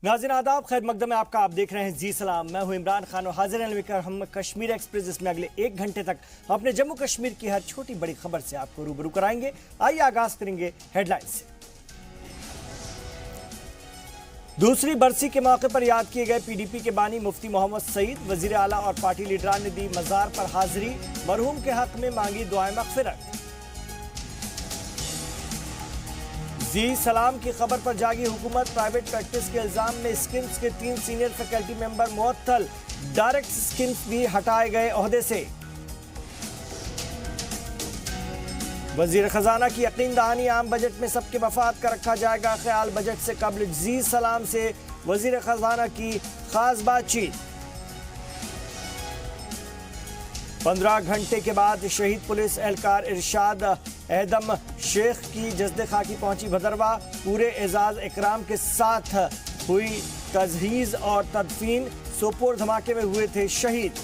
नाज़रीन आदाब, खैर मकदम में आपका। आप देख रहे हैं जी सलाम। मैं हूं इमरान खान और हाजिर हैं लेकर हम कश्मीर एक्सप्रेस, इसमें अगले 1 घंटे तक अपने जम्मू कश्मीर की हर छोटी बड़ी खबर से आपको रूबरू कराएंगे। आइए आगाज करेंगे हेडलाइंस से। दूसरी बरसी के मौके पर याद किए गए पीडीपी के बानी मुफ्ती मोहम्मद सईद। वजीर आला और पार्टी लीडरान ने दी मजार पर हाजिरी, मरहूम के हक में मांगी दुआए मगफिरत। जी सलाम की खबर पर जागी हुकूमत। प्राइवेट प्रैक्टिस के इल्जाम में स्किम्स के 3 सीनियर फैकल्टी मेंबर मुअत्तल। डायरेक्ट स्किम्स भी हटाए गए ओहदे से। वजीर खजाना की यकीन दहानी, आम बजट में सबके मफाद का रखा जाएगा ख्याल। बजट से कबल जी सलाम से वजीर खजाना की खास बातचीत। 15 घंटे के बाद शहीद पुलिस एहलकार इरशाद एदम शेख की जज्दे खाकी पहुंची भदरवा। पूरे एजाज इकराम के साथ हुई तजहीज और तदफीन। सोपोर धमाके में हुए थे शहीद।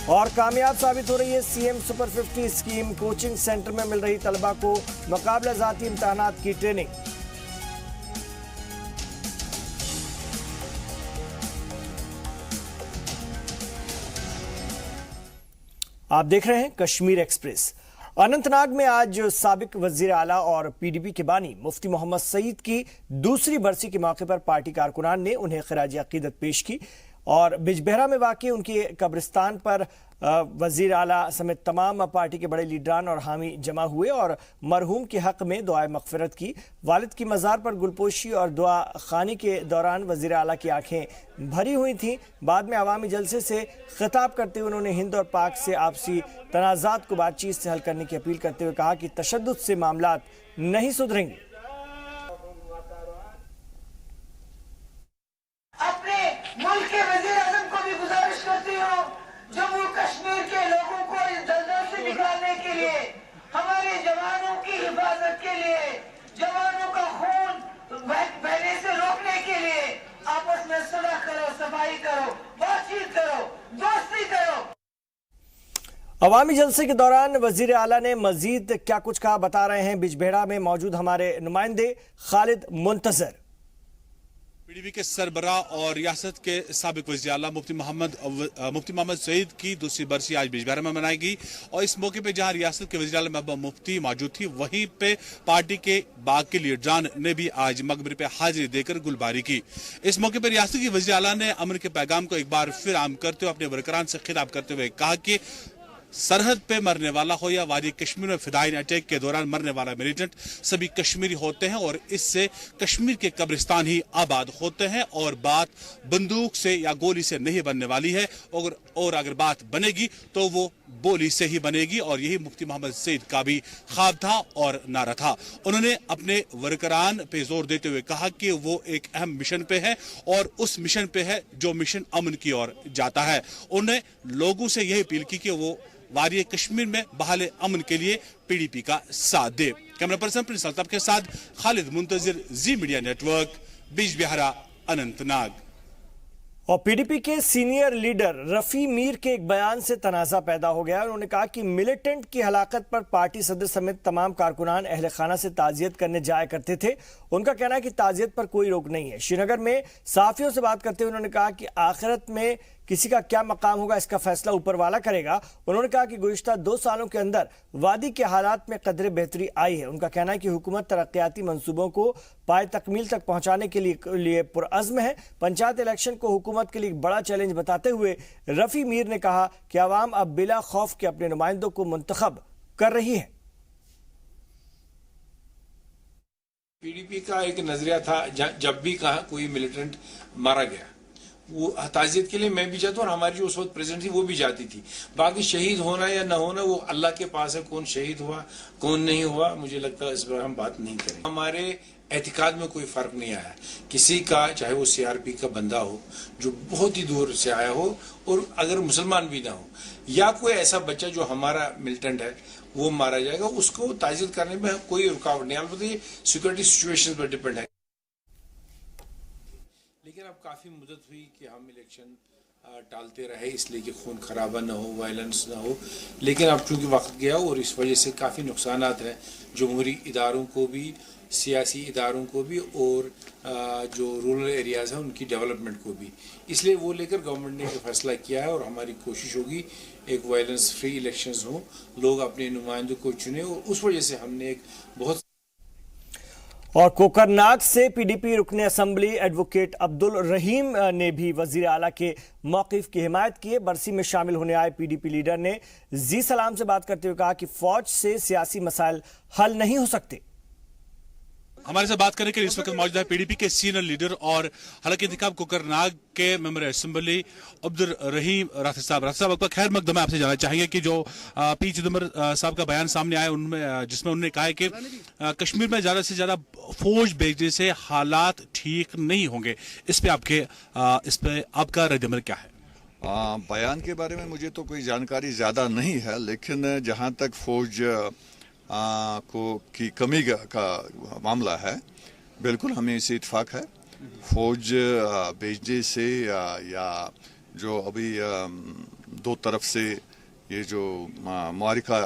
और कामयाब साबित हो रही है CM super 50 scheme. Coaching centre में मिल रही तलबा को मुकाबला जाती इम्तहानात की ट्रेनिंग। आप देख रहे हैं कश्मीर एक्सप्रेस। अनंतनाग में आज साबिक वजीर आला और पीडीपी के बानी मुफ्ती मोहम्मद सईद की दूसरी बरसी के मौके पर पार्टी कारकुनान ने उन्हें खिराज अकीदत पेश की और बिजबेहरा में वाक़ई उनके कब्रिस्तान पर वजीर आला समेत तमाम पार्टी के बड़े लीडरान और हामी जमा हुए और मरहूम के हक में दुआए मगफिरत की। वालिद की मज़ार पर गुलपोशी और दुआ खानी के दौरान वजीर आला की आंखें भरी हुई थीं। बाद में अवामी जलसे से खिताब करते हुए उन्होंने हिंद और पाक से आपसी तनाज़ात को बातचीत से हल करने की अपील करते हुए कहा कि तशद्दुद से मामलात नहीं सुधरेंगे। अपने मुल्क के वज़ीर आज़म को भी गुजारिश करती हूँ, जम्मू कश्मीर के लोगों को इस दलदल से निकालने के लिए, हमारे जवानों की हिफाजत के लिए, जवानों का खून बहने से रोकने के लिए आपस में सुलह करो, सफाई करो, बातचीत करो, दोस्ती करो। अवामी जलसे के दौरान वजीर आला ने मजीद क्या कुछ कहा, बता रहे हैं बिजबेहरा में मौजूद हमारे नुमाइंदे खालिद मुंतजर। पीडीपी के सरबराह और रियासत के साबिक वज़ीर आला मुफ्ती मोहम्मद सईद की दूसरी बरसी आज बिजबेहरा में मनाई गई और इस मौके पे जहां रियासत के वज़ीर आला महबूबा मुफ्ती मौजूद थी, वहीं पे पार्टी के बाकी लीडरान ने भी आज मकबरे पे हाजिरी देकर गुलबारी की। इस मौके पर रियासत के वज़ीर आला ने अमन के पैगाम को एक बार फिर आम करते हुए अपने वर्करान से खिताब करते हुए कहा कि सरहद पे मरने वाला हो या वादी कश्मीर में फिदायीन अटैक के दौरान मरने वाला मिलिटेंट, सभी कश्मीरी होते हैं और इससे कश्मीर के कब्रिस्तान ही आबाद होते हैं और बात बंदूक से या गोली से नहीं बनने वाली है और अगर बात बनेगी तो वो बोली से ही बनेगी। और यही मुफ्ती मोहम्मद सईद का भी ख्वाब था और नारा था। उन्होंने अपने वर्करान पे जोर देते हुए कहा कि वो एक अहम मिशन पे है और उस मिशन पे है जो मिशन अमन की ओर जाता है। उन्होंने लोगों से यही अपील की कि वो वादी कश्मीर में बहाल अमन के लिए पीडीपी का साथ दे। कैमरा पर्सन प्रिंस अल्ताफ के साथ खालिद मुंतजिर, जी मीडिया नेटवर्क, बिजबेहरा, अनंतनाग। और पीडीपी के सीनियर लीडर रफी मीर के एक बयान से तनाज़ा पैदा हो गया। उन्होंने कहा कि मिलिटेंट की हलाकत पर पार्टी सदस्य समेत तमाम कारकुनान अहले खाना से ताज़ियत करने जाया करते थे। उनका कहना है कि ताज़ियत पर कोई रोक नहीं है। श्रीनगर में सहाफ़ियों से बात करते हुए उन्होंने कहा कि आखिरत में किसी का क्या मकाम होगा इसका फैसला ऊपर वाला करेगा। उन्होंने कहा कि गुज़िश्ता 2 सालों के अंदर वादी के हालात में कदरे बेहतरी आई है। उनका कहना है कि हुकूमत तरक्याती मंसूबों को पाए तकमील तक पहुंचाने के लिए पुरअज़्म है। पंचायत इलेक्शन को हुकूमत के लिए एक बड़ा चैलेंज बताते हुए रफ़ी मीर ने कहा कि अवाम अब बिला खौफ के अपने नुमाइंदों को मुंतखब कर रही है। पीडीपी का एक नजरिया था, जब भी कहा कोई मिलिटेंट मारा गया वो ताज़ियत के लिए मैं भी जाता हूँ और हमारी जो उस वक्त प्रेसिडेंट थी वो भी जाती थी। बाकी शहीद होना या ना होना वो अल्लाह के पास है, कौन शहीद हुआ कौन नहीं हुआ मुझे लगता है इस पर हम बात नहीं करें। हमारे एतिकाद में कोई फर्क नहीं आया किसी का, चाहे वो सीआरपी का बंदा हो जो बहुत ही दूर से आया हो और अगर मुसलमान भी ना हो, या कोई ऐसा बच्चा जो हमारा मिलिटेंट है वो मारा जाएगा, उसको ताज़ियत करने में कोई रुकावट नहीं। अलबत्ता ये सिक्योरिटी सिचुएशन पर डिपेंड है। लेकिन अब काफ़ी मुद्दत हुई कि हम इलेक्शन टालते रहे, इसलिए कि खून खराबा ना हो, वायलेंस ना हो। लेकिन अब चूँकि वक्त गया और इस वजह से काफ़ी नुकसानात हैं जमहूरी इदारों को भी, सियासी इदारों को भी, और जो रूरल एरियाज़ हैं उनकी डेवलपमेंट को भी। इसलिए वो लेकर गवर्नमेंट ने एक फैसला किया है और हमारी कोशिश होगी एक वायलेंस फ्री इलेक्शंस हों, लोग अपने नुमाइंदों को चुने, और उस वजह से हमने एक बहुत। और कोकरनाग से पीडीपी रुकने असेंबली एडवोकेट अब्दुल रहीम ने भी वजीर आला के मौक़िफ़ की हिमायत की है। बरसी में शामिल होने आए पीडीपी लीडर ने जी सलाम से बात करते हुए कहा कि फौज से सियासी मसाइल हल नहीं हो सकते। हमारे साथ बात करने के लिए इस वक्त मौजूद है पीडीपी के सीनियर लीडर और हलके इंतखाब कोकरनाग के मेंबर असेंबली अब्दुल रहीम राठी साहब। आपका खैर मकदम है, आपसे जानना चाहेंगे कि जो पी चिदम्बर साहब का बयान सामने आया उनमें, जिसमें उन्होंने कहा है कि कश्मीर में ज्यादा से ज्यादा फौज भेजने से हालात ठीक नहीं होंगे, इस पे आपका रद्द-ए-अमल क्या है? बयान के बारे में मुझे तो कोई जानकारी ज़्यादा नहीं है, लेकिन जहाँ तक फौज की कमी का मामला है, बिल्कुल हमें इससे इत्फाक है। फौज भेजने से या जो अभी दो तरफ से ये जो मुआरिका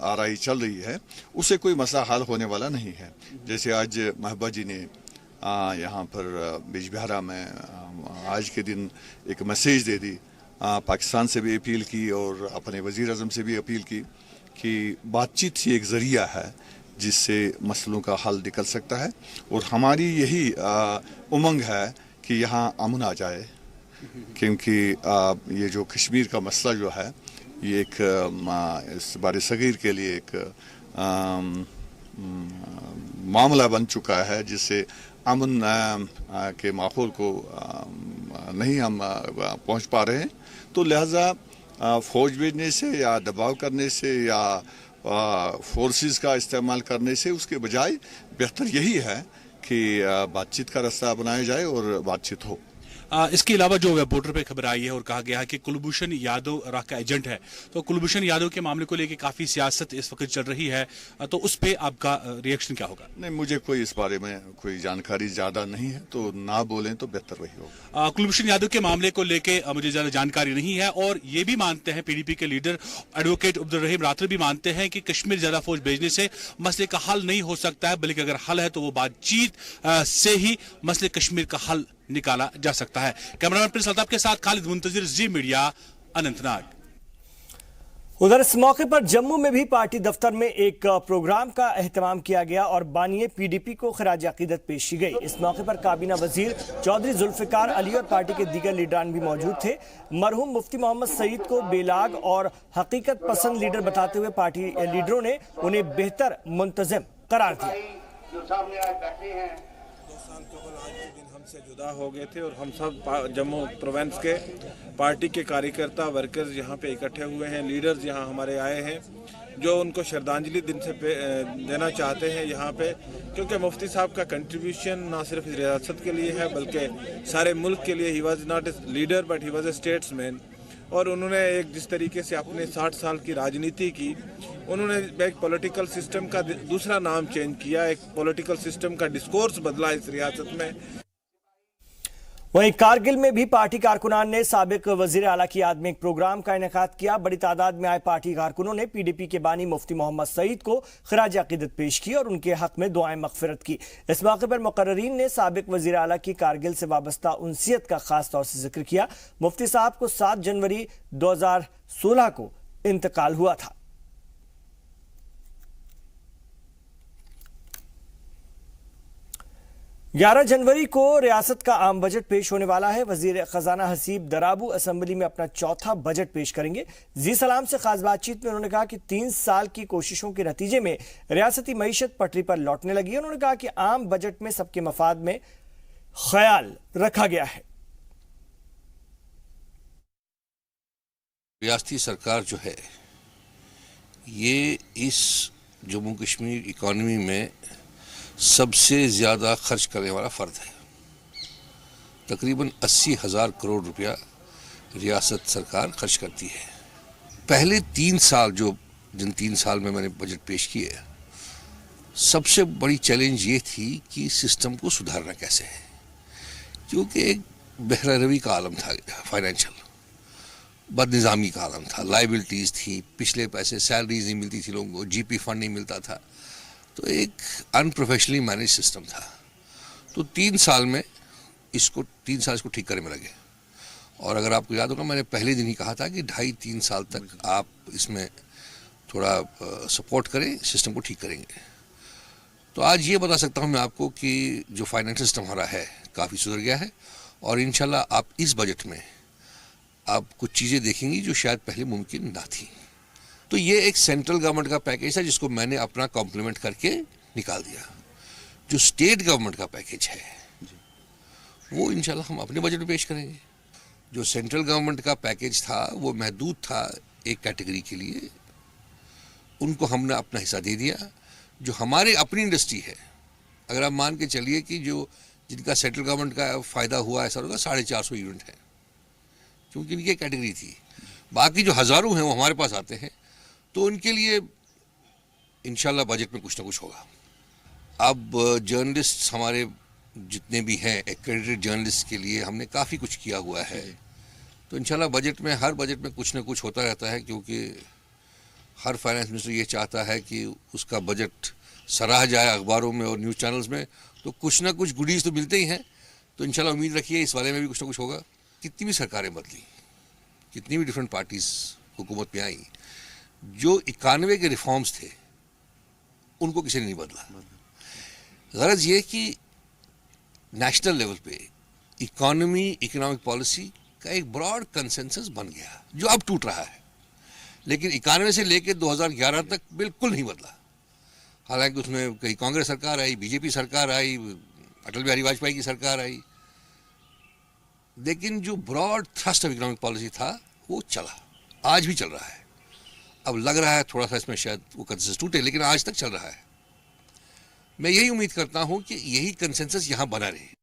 आराई चल रही है, उससे कोई मसला हल होने वाला नहीं है। जैसे आज महबूबा जी ने यहाँ पर बिजबिहारा में आज के दिन एक मैसेज दे दी, पाकिस्तान से भी अपील की और अपने वज़ीर आज़म से भी अपील की कि बातचीत ही एक ज़रिया है जिससे मसलों का हल निकल सकता है, और हमारी यही उमंग है कि यहाँ अमन आ जाए, क्योंकि ये जो कश्मीर का मसला जो है ये एक इस बार सगीर के लिए एक मामला बन चुका है, जिससे अमन के माहौल को नहीं हम पहुँच पा रहे हैं। तो लिहाजा फौज भेजने से या दबाव करने से या फोर्सेस का इस्तेमाल करने से, उसके बजाय बेहतर यही है कि बातचीत का रास्ता बनाया जाए और बातचीत हो। इसके अलावा जो वेब पोर्टल पे खबर आई है और कहा गया है कि कुलभूषण यादव राह का एजेंट है, तो कुलभूषण यादव के मामले को लेकर काफी सियासत इस वक्त चल रही है, तो उस पे आपका रिएक्शन क्या होगा? नहीं, मुझे कोई इस बारे में कोई जानकारी ज्यादा नहीं है, तो ना बोलें तो बेहतर वही होगा। कुलभूषण यादव के मामले को लेकर मुझे ज्यादा जानकारी नहीं है, और ये भी मानते हैं पीडीपी के लीडर एडवोकेट अब्दुल रहीम राठी भी मानते हैं कि कश्मीर ज्यादा फौज भेजने से मसले का हल नहीं हो सकता है, बल्कि अगर हल है तो वो बातचीत से ही मसले कश्मीर का हल निकाला जा सकता है। कैमरामैन प्रिंस अल्ताफ के साथ खालिद मुंतजिर, जी मीडिया, अनंतनाग। उधर इस मौके पर जम्मू में भी पार्टी दफ्तर में एक प्रोग्राम का एहतमाम किया गया और बानिए पीडीपी को खराज अकीदत पेश की गई। इस मौके पर काबीना वजीर चौधरी जुल्फिकार अली और पार्टी के दीगर लीडरान भी मौजूद थे। मरहूम मुफ्ती मोहम्मद सईद को बेलाग और हकीकत पसंद लीडर बताते हुए पार्टी लीडरों ने उन्हें बेहतर मुंतजिम करार दिया। हमसे जुदा हो गए थे और हम सब जम्मू प्रोविंस के पार्टी के कार्यकर्ता वर्कर्स यहाँ पे इकट्ठे हुए हैं, लीडर्स यहाँ हमारे आए हैं जो उनको श्रद्धांजलि दिन से देना चाहते हैं यहाँ पे, क्योंकि मुफ्ती साहब का कंट्रीब्यूशन ना सिर्फ रियासत के लिए है बल्कि सारे मुल्क के लिए। He was not a leader but he was a statesman, और उन्होंने एक जिस तरीके से अपने 60 साल की राजनीति की, उन्होंने एक पॉलिटिकल सिस्टम का दूसरा नाम चेंज किया, एक पॉलिटिकल सिस्टम का डिस्कोर्स बदला इस रियासत में। वहीं कारगिल में भी पार्टी कारकुनान ने साबिक वजीर आला की याद में एक प्रोग्राम का इनेकाद किया। बड़ी तादाद में आए पार्टी कारकुनों ने पीडीपी के बानी मुफ्ती मोहम्मद सईद को खराज अकीदत पेश की और उनके हक में दुआएं मगफिरत की। इस मौके पर मुकर्ररीन ने साबिक वजीर आला की कारगिल से वाबस्ता उनसियत का खास तौर से जिक्र किया। मुफ्ती साहब को 7 जनवरी 2016 को इंतकाल हुआ था। ग्यारह जनवरी को रियासत का आम बजट पेश होने वाला है। वजीर खजाना हसीब दराबू असेंबली में अपना चौथा बजट पेश करेंगे। जी सलाम से खास बातचीत में उन्होंने कहा कि 3 साल की कोशिशों के नतीजे में रियासती मईशत पटरी पर लौटने लगी है। उन्होंने कहा कि आम बजट में सबके मफाद में ख्याल रखा गया है। रियासती सरकार जो है ये इस जम्मू कश्मीर इकॉनमी में सबसे ज़्यादा खर्च करने वाला फ़र्द है। तकरीबन 80,000 करोड़ रुपया रियासत सरकार खर्च करती है। पहले 3 साल जिन 3 साल में मैंने बजट पेश किए, सबसे बड़ी चैलेंज ये थी कि सिस्टम को सुधारना कैसे है, क्योंकि एक बहरवी का आलम था, फाइनेंशियल बदनिज़ामी का आलम था, लाइबिलिटीज़ थी, पिछले पैसे सैलरीज नहीं मिलती थी लोगों को, जीपी फंड नहीं मिलता था, तो एक अनप्रोफेशनली मैनेज सिस्टम था। तो 3 साल इसको ठीक करने में लगे। और अगर आपको याद होगा, मैंने पहले दिन ही कहा था कि 2.5-3 साल तक आप इसमें थोड़ा सपोर्ट करें, सिस्टम को ठीक करेंगे। तो आज ये बता सकता हूँ मैं आपको कि जो फाइनेंशियल सिस्टम हमारा है काफ़ी सुधर गया है, और इंशाल्लाह आप इस बजट में आप कुछ चीज़ें देखेंगी जो शायद पहले मुमकिन ना थी। तो ये एक सेंट्रल गवर्नमेंट का पैकेज है जिसको मैंने अपना कॉम्प्लीमेंट करके निकाल दिया। जो स्टेट गवर्नमेंट का पैकेज है वो इंशाल्लाह हम अपने बजट में पेश करेंगे। जो सेंट्रल गवर्नमेंट का पैकेज था वो महदूद था एक कैटेगरी के लिए, उनको हमने अपना हिस्सा दे दिया। जो हमारे अपनी इंडस्ट्री है, अगर आप मान के चलिए कि जो जिनका सेंट्रल गवर्नमेंट का फ़ायदा हुआ ऐसा होगा 450 यूनिट है, क्योंकि इनकी कैटेगरी थी। बाकी जो हज़ारों हैं वो हमारे पास आते हैं, तो उनके लिए इंशाल्लाह बजट में कुछ ना कुछ होगा। अब जर्नलिस्ट हमारे जितने भी हैं एक्रेडिटेड जर्नलिस्ट के लिए हमने काफ़ी कुछ किया हुआ है। तो इंशाल्लाह बजट में, हर बजट में कुछ ना कुछ होता रहता है, क्योंकि हर फाइनेंस मिनिस्टर ये चाहता है कि उसका बजट सराहा जाए अखबारों में और न्यूज़ चैनल्स में, तो कुछ ना कुछ गुडीज़ तो मिलते ही हैं। तो इंशाल्लाह उम्मीद रखिए इस वाले में भी कुछ ना कुछ होगा। कितनी भी सरकारें बदली, कितनी भी डिफरेंट पार्टीज हुकूमत में आई, जो 91 के रिफॉर्म्स थे उनको किसी ने नहीं बदला। गरज ये कि नेशनल लेवल पे इकोनॉमिक पॉलिसी का एक ब्रॉड कंसेंसस बन गया जो अब टूट रहा है, लेकिन 91 से लेकर 2011 तक बिल्कुल नहीं बदला। हालांकि उसमें कहीं कांग्रेस सरकार आई, बीजेपी सरकार आई, अटल बिहारी वाजपेयी की सरकार आई, लेकिन जो broad thrust of economic policy था वो चला, आज भी चल रहा है। अब लग रहा है थोड़ा सा इसमें शायद वो कंसेंसस टूटे, लेकिन आज तक चल रहा है। मैं यही उम्मीद करता हूं कि यही कंसेंसस यहां बना रहे।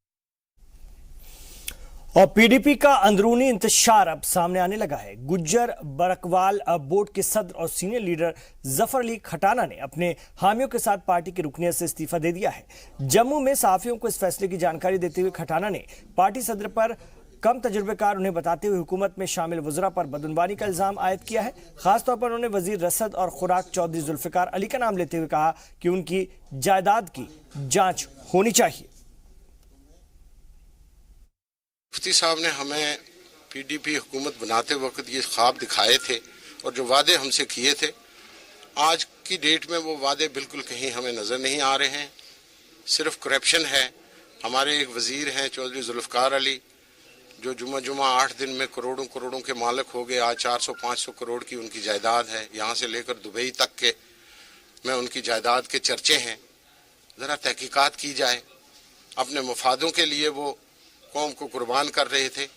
और पीडीपी का अंदरूनी इंतशार अब सामने आने लगा है। गुज्जर बरकवाल बोर्ड के सदर और सीनियर लीडर जफर अली खटाना ने अपने हामियों के साथ पार्टी की रुकनियत से इस्तीफा दे दिया है। जम्मू में सहाफियों को इस फैसले की जानकारी देते हुए खटाना ने पार्टी सदर पर कम तजुर्बेकार उन्हें बताते हुए हुकूमत में शामिल वज़रा पर बदनवानी का इल्जाम आयद किया है। खासतौर पर उन्होंने वजीर रसद और खुराक चौधरी जुल्फिकार अली का नाम लेते हुए कहा कि उनकी जायदाद की जांच होनी चाहिए। मुफ्ती साहब ने हमें पीडीपी हुकूमत बनाते वक्त ये ख्वाब दिखाए थे और जो वादे हमसे किए थे, आज की डेट में वो वादे बिल्कुल कहीं हमें नज़र नहीं आ रहे हैं। सिर्फ करप्शन है। हमारे एक वज़ीर हैं चौधरी जुल्फिकार अली, जो जुमा 8 दिन में करोड़ों करोड़ों के मालिक हो गए। आज 400-500 करोड़ की उनकी जायदाद है। यहाँ से लेकर दुबई तक के में उनकी जायदाद के चर्चे हैं। ज़रा तहकीकात की जाए। अपने मफादों के लिए वो कौम को कुर्बान कर रहे थे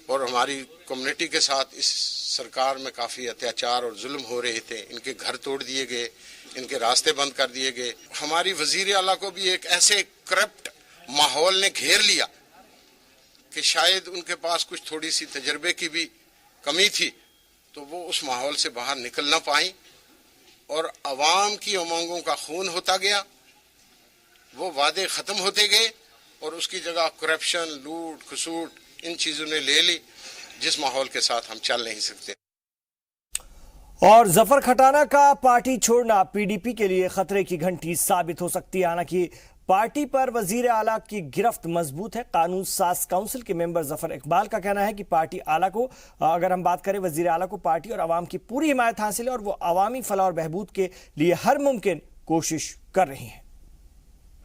और हमारी कम्युनिटी के साथ इस सरकार में काफ़ी अत्याचार और जुल्म हो रहे थे। इनके घर तोड़ दिए गए, इनके रास्ते बंद कर दिए गए। हमारी वज़ीर आला को भी एक ऐसे करप्ट माहौल ने घेर लिया कि शायद उनके पास कुछ थोड़ी सी तजर्बे की भी कमी थी, तो वो उस माहौल से बाहर निकल ना पाई और अवाम की उमंगों का खून होता गया। वो वादे ख़त्म होते गए और उसकी जगह करप्शन, लूट खसूट इन चीज़ों ने ले ली, जिस माहौल के साथ हम चल नहीं सकते। और जफर खटाना का पार्टी छोड़ना पीडीपी के लिए खतरे की घंटी साबित हो सकती है। हालांकि पार्टी पर वजीर आला की गिरफ्त मजबूत है। कानून साज काउंसिल के मेंबर जफर इकबाल का कहना है कि पार्टी आला को, अगर हम बात करें वजीर आला को, पार्टी और आवाम की पूरी हिमायत हासिल है और वो अवामी फलाह और बहबूद के लिए हर मुमकिन कोशिश कर रही है।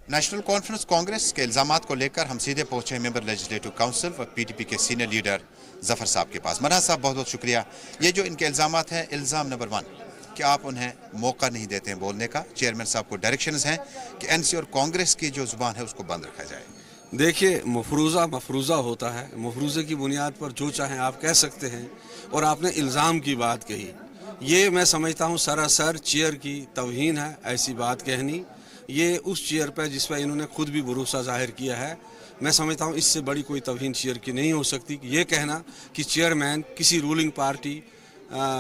नेशनल कॉन्फ्रेंस कांग्रेस के इल्जामात को लेकर हम सीधे पहुंचे मेंबर लेजिस्लेटिव काउंसिल और पीडीपी के सीनियर लीडर जफर साहब के पास। मरहत साहब, बहुत बहुत शुक्रिया। ये जो इनके इल्जामात हैं, इल्ज़ाम नंबर 1 कि आप उन्हें मौका नहीं देते हैं बोलने का। चेयरमैन साहब को डायरेक्शंस हैं कि एनसी और कांग्रेस की जो जुबान है उसको बंद रखा जाए। देखिए, मफरूज़ा होता है। मफरूज़े की बुनियाद पर जो चाहें आप कह सकते हैं। और आपने इल्ज़ाम की बात कही, ये मैं समझता हूँ सरासर चेयर की तौहीन है ऐसी बात कहनी। ये उस चेयर पर जिस पर इन्होंने खुद भी भरोसा जाहिर किया है, मैं समझता हूँ इससे बड़ी कोई तौहीन चेयर की नहीं हो सकती। ये कहना कि चेयरमैन किसी रूलिंग पार्टी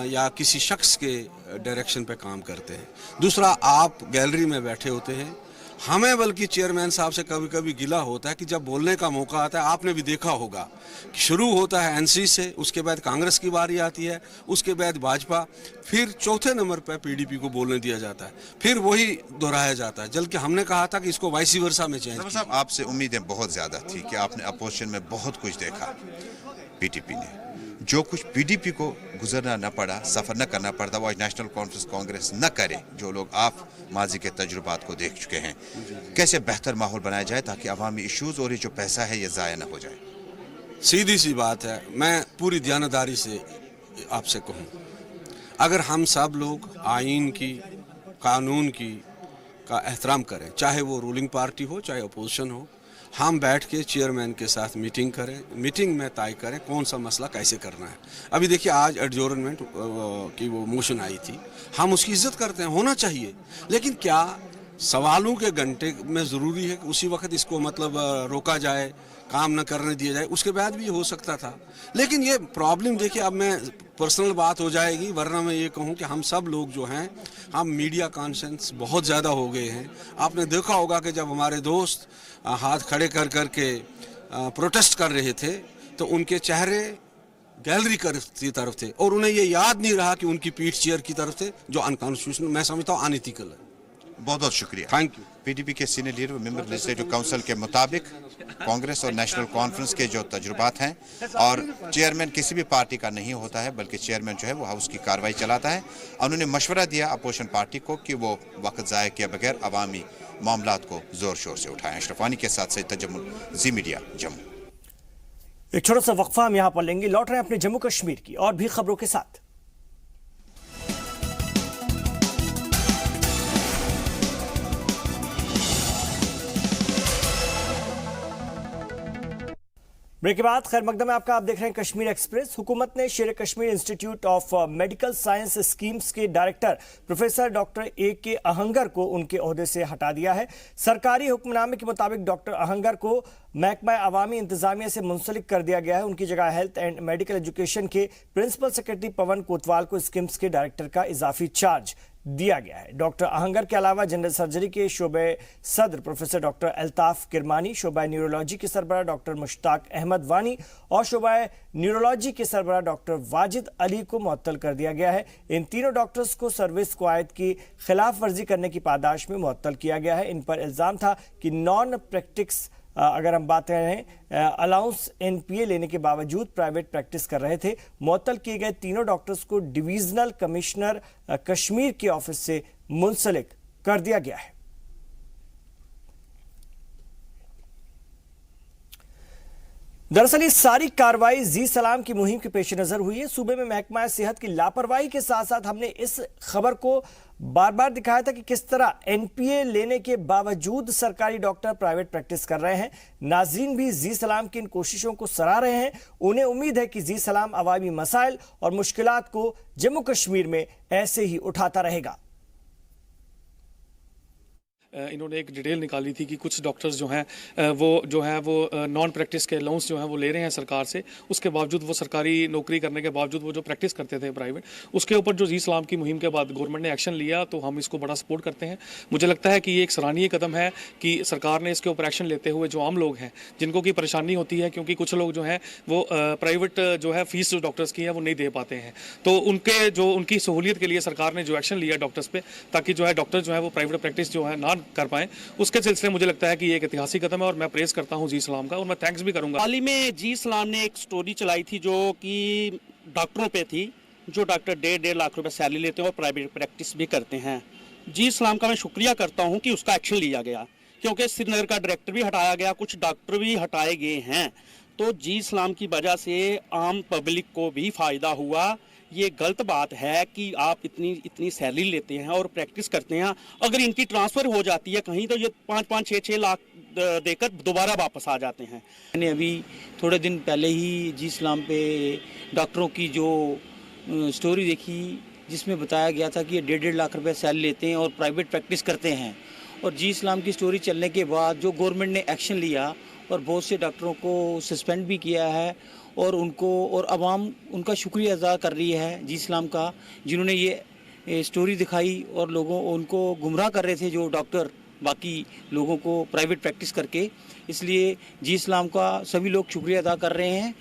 या किसी शख्स के डायरेक्शन पे काम करते हैं। दूसरा, आप गैलरी में बैठे होते हैं, हमें बल्कि चेयरमैन साहब से कभी कभी गिला होता है कि जब बोलने का मौका आता है, आपने भी देखा होगा कि शुरू होता है एनसी से, उसके बाद कांग्रेस की बारी आती है, उसके बाद भाजपा, फिर चौथे नंबर पर पीडीपी को बोलने दिया जाता है, फिर वही दोहराया जाता है। जबकि हमने कहा था कि इसको वाइस वर्सा में चेंज साहब, आपसे उम्मीदें बहुत ज़्यादा थी कि आपने अपोजिशन में बहुत कुछ देखा। पीटीपी ने जो कुछ पीडीपी को गुजरना न पड़ा, सफ़र न करना पड़ता, वो आज नेशनल कॉन्फ्रेंस कांग्रेस न करे। जो लोग आप माजी के तजुर्बात को देख चुके हैं, कैसे बेहतर माहौल बनाया जाए ताकि अवामी इश्यूज़ और ये जो पैसा है ये ज़ाया न हो जाए? सीधी सी बात है, मैं पूरी दयानतदारी से आपसे कहूँ, अगर हम सब लोग आइन की, कानून की का एहतराम करें, चाहे वो रूलिंग पार्टी हो चाहे अपोजिशन हो, हम बैठ के चेयरमैन के साथ मीटिंग करें, मीटिंग में तय करें कौन सा मसला कैसे करना है। अभी देखिए आज एडजोर्नमेंट की वो मोशन आई थी, हम उसकी इज्जत करते हैं, होना चाहिए, लेकिन क्या सवालों के घंटे में ज़रूरी है कि उसी वक्त इसको मतलब रोका जाए, काम न करने दिया जाए? उसके बाद भी हो सकता था। लेकिन ये प्रॉब्लम देखिए, अब मैं पर्सनल बात हो जाएगी, वरना मैं ये कहूँ कि हम सब लोग जो हैं, हम मीडिया कॉन्शियस बहुत ज़्यादा हो गए हैं। आपने देखा होगा कि जब हमारे दोस्त हाथ खड़े कर करके प्रोटेस्ट कर रहे थे तो उनके चेहरे गैलरी की तरफ थे और उन्हें ये याद नहीं रहा कि उनकी पीठ चेयर की तरफ थे, जो अनकॉन्स्टिट्यूशनल, मैं समझता हूँ अनइथिकल है। बहुत बहुत शुक्रिया। Thank you. पीडीपी के senior leader member legislative council के मुताबिक कांग्रेस और नेशनल कॉन्फ्रेंस के जो तजुर्बात हैं, और चेयरमैन किसी भी पार्टी का नहीं होता है बल्कि चेयरमैन जो है वो हाउस की कार्रवाई चलाता है। उन्होंने मशवरा दिया अपोजिशन पार्टी को कि वो वक्त ज़ाया किए बगैर अवामी मामलात को ज़ोर शोर से उठाएं। अशरफानी के साथ सैयद तजम्मुल, जी मीडिया, जम्मू। एक छोटा सा वक्फा हम यहाँ पर लेंगे, लौट रहे हैं अपने जम्मू कश्मीर की और भी खबरों के साथ। ब्रेक के बाद खैर मकदम में आपका, आप देख रहे हैं कश्मीर एक्सप्रेस। हुकूमत ने Sher Kashmir institute of medical science SKIMS के director professor doctor A.K. Ahangar को उनके ओहदे से हटा दिया है। सरकारी हुक्मनामे के मुताबिक डॉक्टर अहंगर को महकमा अवामी इंतजामिया से मुंसलिक कर दिया गया है। उनकी जगह हेल्थ एंड मेडिकल एजुकेशन के प्रिंसिपल सेक्रेटरी पवन कोतवाल को स्कीम्स के डायरेक्टर का इजाफी चार्ज दिया गया है। डॉक्टर अहंगर के अलावा जनरल सर्जरी के शोबे सदर प्रोफेसर डॉक्टर अल्ताफ किरमानी, शोबा न्यूरोलॉजी के सरबराह डॉक्टर मुश्ताक अहमद वानी और शोबा न्यूरोलॉजी के सरबराह डॉक्टर वाजिद अली को मुअत्तल कर दिया गया है। इन तीनों डॉक्टर्स को सर्विस कवायद की खिलाफ वर्जी करने की पादाश में मुअत्तल किया गया है। इन पर इल्जाम था कि नॉन प्रैक्टिस, अगर हम बात करें अलाउंस NPA लेने के बावजूद प्राइवेट प्रैक्टिस कर रहे थे। मुअत्तल किए गए तीनों डॉक्टर्स को डिवीजनल कमिश्नर कश्मीर के ऑफिस से मुंसलिक कर दिया गया है। दरअसल ये सारी कार्रवाई जी सलाम की मुहिम के पेश नजर हुई है। सूबे में महकमा सेहत की लापरवाही के साथ साथ हमने इस खबर को बार बार दिखाया था कि किस तरह NPA लेने के बावजूद सरकारी डॉक्टर प्राइवेट प्रैक्टिस कर रहे हैं। नाजरीन भी जी सलाम की इन कोशिशों को सराह रहे हैं। उन्हें उम्मीद है कि जी सलाम अवामी मसाइल और मुश्किलात को जम्मू कश्मीर में ऐसे ही उठाता रहेगा। इन्होंने एक डिटेल निकाली थी कि कुछ डॉक्टर्स जो हैं वो नॉन प्रैक्टिस के अलाउंस जो हैं वो ले रहे हैं सरकार से, उसके बावजूद वो सरकारी नौकरी करने के बावजूद वो जो प्रैक्टिस करते थे प्राइवेट, उसके ऊपर जो जी सलाम की मुहिम के बाद गवर्नमेंट ने एक्शन लिया, तो हम इसको बड़ा सपोर्ट करते हैं। मुझे लगता है कि ये एक सराहनीय कदम है कि सरकार ने इसके ऊपर एक्शन लेते हुए जो आम लोग हैं जिनको की परेशानी होती है, क्योंकि कुछ लोग जो हैं वो प्राइवेट जो है फीस जो डॉक्टर्स की है वो नहीं दे पाते हैं, तो उनकी सहूलियत के लिए सरकार ने जो एक्शन लिया डॉक्टर्स पे, ताकि जो है डॉक्टर जो है वो प्राइवेट प्रैक्टिस जो है ना कर पाएं, उसके सिलसिले मुझे लगता है कि ये एक ऐतिहासिक कदम है और मैं प्रेस करता हूं जी सलाम का और मैं थैंक्स भी करूंगा। हाल ही में जी सलाम ने एक स्टोरी चलाई थी जो कि डॉक्टरों पे थी, जो डॉक्टर 1.5 लाख रुपए सैलरी लेते हैं और प्राइवेट प्रैक्टिस भी करते हैं। जी सलाम का मैं शुक्रिया करता हूं कि उसका एक्शन लिया गया, क्योंकि श्रीनगर का डायरेक्टर भी हटाया गया, कुछ डॉक्टर भी हटाए गए हैं, तो जी सलाम की वजह से आम पब्लिक को भी फ़ायदा हुआ। ये गलत बात है कि आप इतनी सैलरी लेते हैं और प्रैक्टिस करते हैं, अगर इनकी ट्रांसफ़र हो जाती है कहीं तो ये 5-5, 6-6 लाख देकर दोबारा वापस आ जाते हैं। मैंने अभी थोड़े दिन पहले ही जी सलाम पे डॉक्टरों की जो स्टोरी देखी, जिसमें बताया गया था कि ये 1.5 लाख रुपए सैलरी लेते हैं और प्राइवेट प्रैक्टिस करते हैं, और जी सलाम की स्टोरी चलने के बाद जो गवर्नमेंट ने एक्शन लिया और बहुत से डॉक्टरों को सस्पेंड भी किया है, और उनको और आवाम उनका शुक्रिया अदा कर रही है जी सलाम का, जिन्होंने ये स्टोरी दिखाई और लोगों उनको गुमराह कर रहे थे जो डॉक्टर बाकी लोगों को प्राइवेट प्रैक्टिस करके। इसलिए जी इस्लाम का सभी लोग शुक्रिया अदा कर रहे हैं।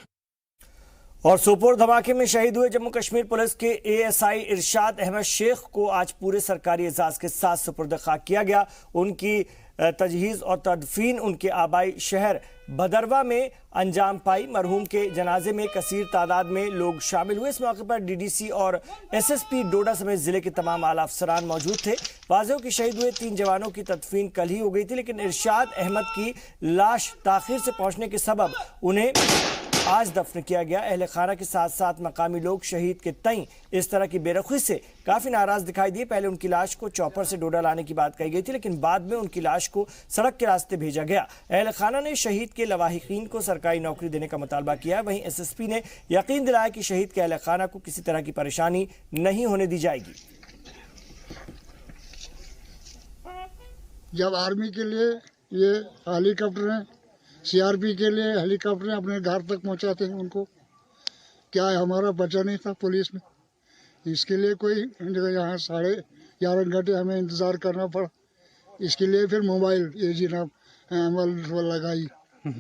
और सोपोर धमाके में शहीद हुए जम्मू कश्मीर पुलिस के एएसआई इरशाद अहमद शेख को आज पूरे सरकारी एजाज के साथ सुपुर्द खाक किया गया। उनकी तजहीज और तदफीन उनके आबाई शहर भदरवा में अंजाम पाई। मरहूम के जनाजे में कसीर तादाद में लोग शामिल हुए। इस मौके पर डीडीसी और एसएसपी डोडा समेत जिले के तमाम आला अफसरान मौजूद थे। वाज़ेह कि शहीद हुए 3 जवानों की तदफीन कल ही हो गई थी, लेकिन इरशाद अहमद की लाश ताखिर से पहुंचने के सबब उन्हें आज दफन किया गया। अहले खाना के साथ साथ मकामी लोग शहीद के तई इस तरह की बेरखी से काफी नाराज दिखाई दिए। पहले उनकी लाश को चॉपर से डोडा लाने की बात कही गई थी, लेकिन बाद में उनकी लाश को सड़क के रास्ते भेजा गया। अहले खाना ने शहीद के लवाहिकीन को सरकारी नौकरी देने का मुतालबा किया। वहीं एसएसपी ने यकीन दिलाया कि शहीद के अहले खाना को किसी तरह की परेशानी नहीं होने दी जाएगी। जब आर्मी के लिए ये हेलीकॉप्टर है, सीआरपी के लिए हेलीकॉप्टर अपने घर तक पहुंचाते हैं उनको, क्या हमारा बचा नहीं था पुलिस में? इसके लिए कोई यहाँ 11:30 घंटे हमें इंतज़ार करना पड़ा। इसके लिए फिर मोबाइल ये जनाब अमल लगाई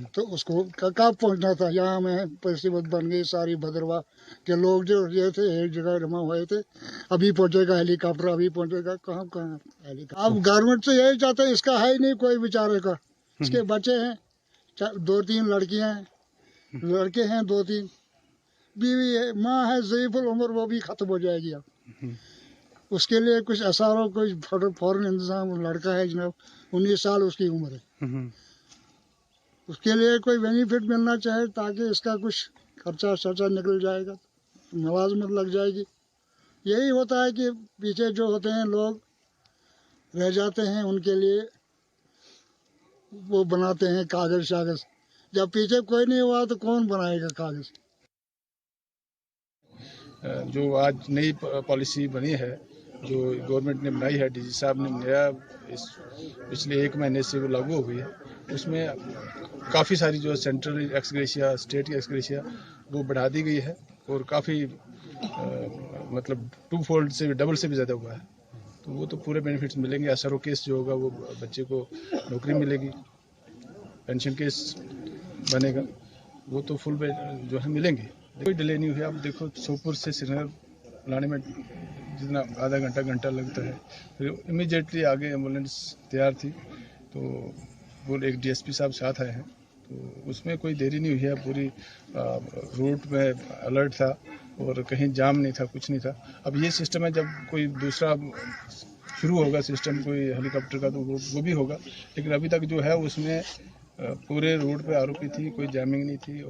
तो उसको कब पहुंचना था। यहाँ में परिस्थिति बन गई सारी। भदरवा के लोग जो ये थे एक जगह जमा हुए थे, अभी पहुंचेगा हेलीकॉप्टर, अभी पहुंचेगा। कहाँ हेलीकॉप्टर? अब गवर्नमेंट से यही चाहते हैं, इसका है ही नहीं कोई बेचारे का। इसके बच्चे हैं 2-3 लड़कियां हैं, लड़के हैं 2-3, बीवी है, माँ है ज़ईफ़ुल उम्र, वो भी ख़त्म हो जाएगी। अब उसके लिए कुछ एसआरओ कोई फौरन इंतजाम। लड़का है जनाब 19 साल उसकी उम्र है। उसके लिए कोई बेनिफिट मिलना चाहिए ताकि इसका कुछ खर्चा शर्चा निकल जाएगा, मुलाजमत लग जाएगी। यही होता है कि पीछे जो होते हैं लोग रह जाते हैं, उनके लिए वो बनाते हैं कागज शागज। जब पीछे कोई नहीं हुआ तो कौन बनाएगा कागज? जो आज नई पॉलिसी बनी है, जो गवर्नमेंट ने बनाई है, डीजी साहब ने नया इस पिछले 1 महीने से वो लागू हो गई है। उसमें काफ़ी सारी जो सेंट्रल एक्सग्रेशिया, स्टेट की एक्सग्रेशिया वो बढ़ा दी गई है और काफ़ी मतलब 2 फोल्ड से डबल से भी ज़्यादा हुआ है। तो वो तो पूरे बेनिफिट्स मिलेंगे। एसआरओ केस जो होगा वो बच्चे को नौकरी मिलेगी, पेंशन केस बनेगा, वो तो फुल जो है मिलेंगे। कोई डिले नहीं हुई। आप देखो सोपुर से श्रीनगर लाने में जितना आधा घंटा लगता है, फिर इमीडिएटली आगे एम्बुलेंस तैयार थी तो वो एक डीएसपी साहब साथ आए हैं, तो उसमें कोई देरी नहीं हुई है। पूरी रूट में अलर्ट था और कहीं जाम नहीं था, कुछ नहीं था। अब ये सिस्टम है, जब कोई दूसरा शुरू होगा सिस्टम कोई हेलीकॉप्टर का तो वो भी होगा, लेकिन अभी तक जो है उसमें पूरे रूट पे आरोपी थी, कोई जैमिंग नहीं थी।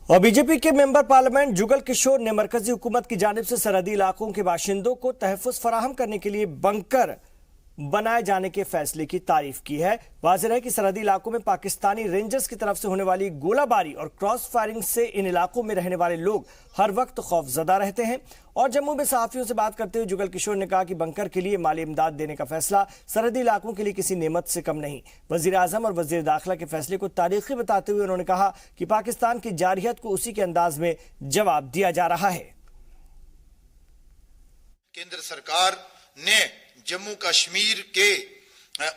और बीजेपी के मेंबर पार्लियामेंट जुगल किशोर ने मरकजी हुकूमत की जानिब से सरहदी इलाकों के बाशिंदों को तहफ़्फ़ुज़ फराहम करने के लिए बंकर बनाए जाने के फैसले की तारीफ की है। वाज़ेह है कि सरहदी इलाकों में पाकिस्तानी रेंजर्स की तरफ से होने वाली गोलाबारी और क्रॉस फायरिंग से इन इलाकों में रहने वाले लोग हर वक्त खौफजदा रहते हैं। और जम्मू में सहाफ़ियों से बात करते हुए जुगल किशोर ने कहा कि बंकर के लिए माली इमदाद देने का फैसला सरहदी इलाकों के लिए किसी नेमत से कम नहीं। वज़ीर आज़म और वज़ीर दाखिला के फैसले को तारीखी बताते हुए उन्होंने कहा कि पाकिस्तान की जारहियत को उसी के अंदाज में जवाब दिया जा रहा है। केंद्र सरकार ने जम्मू कश्मीर के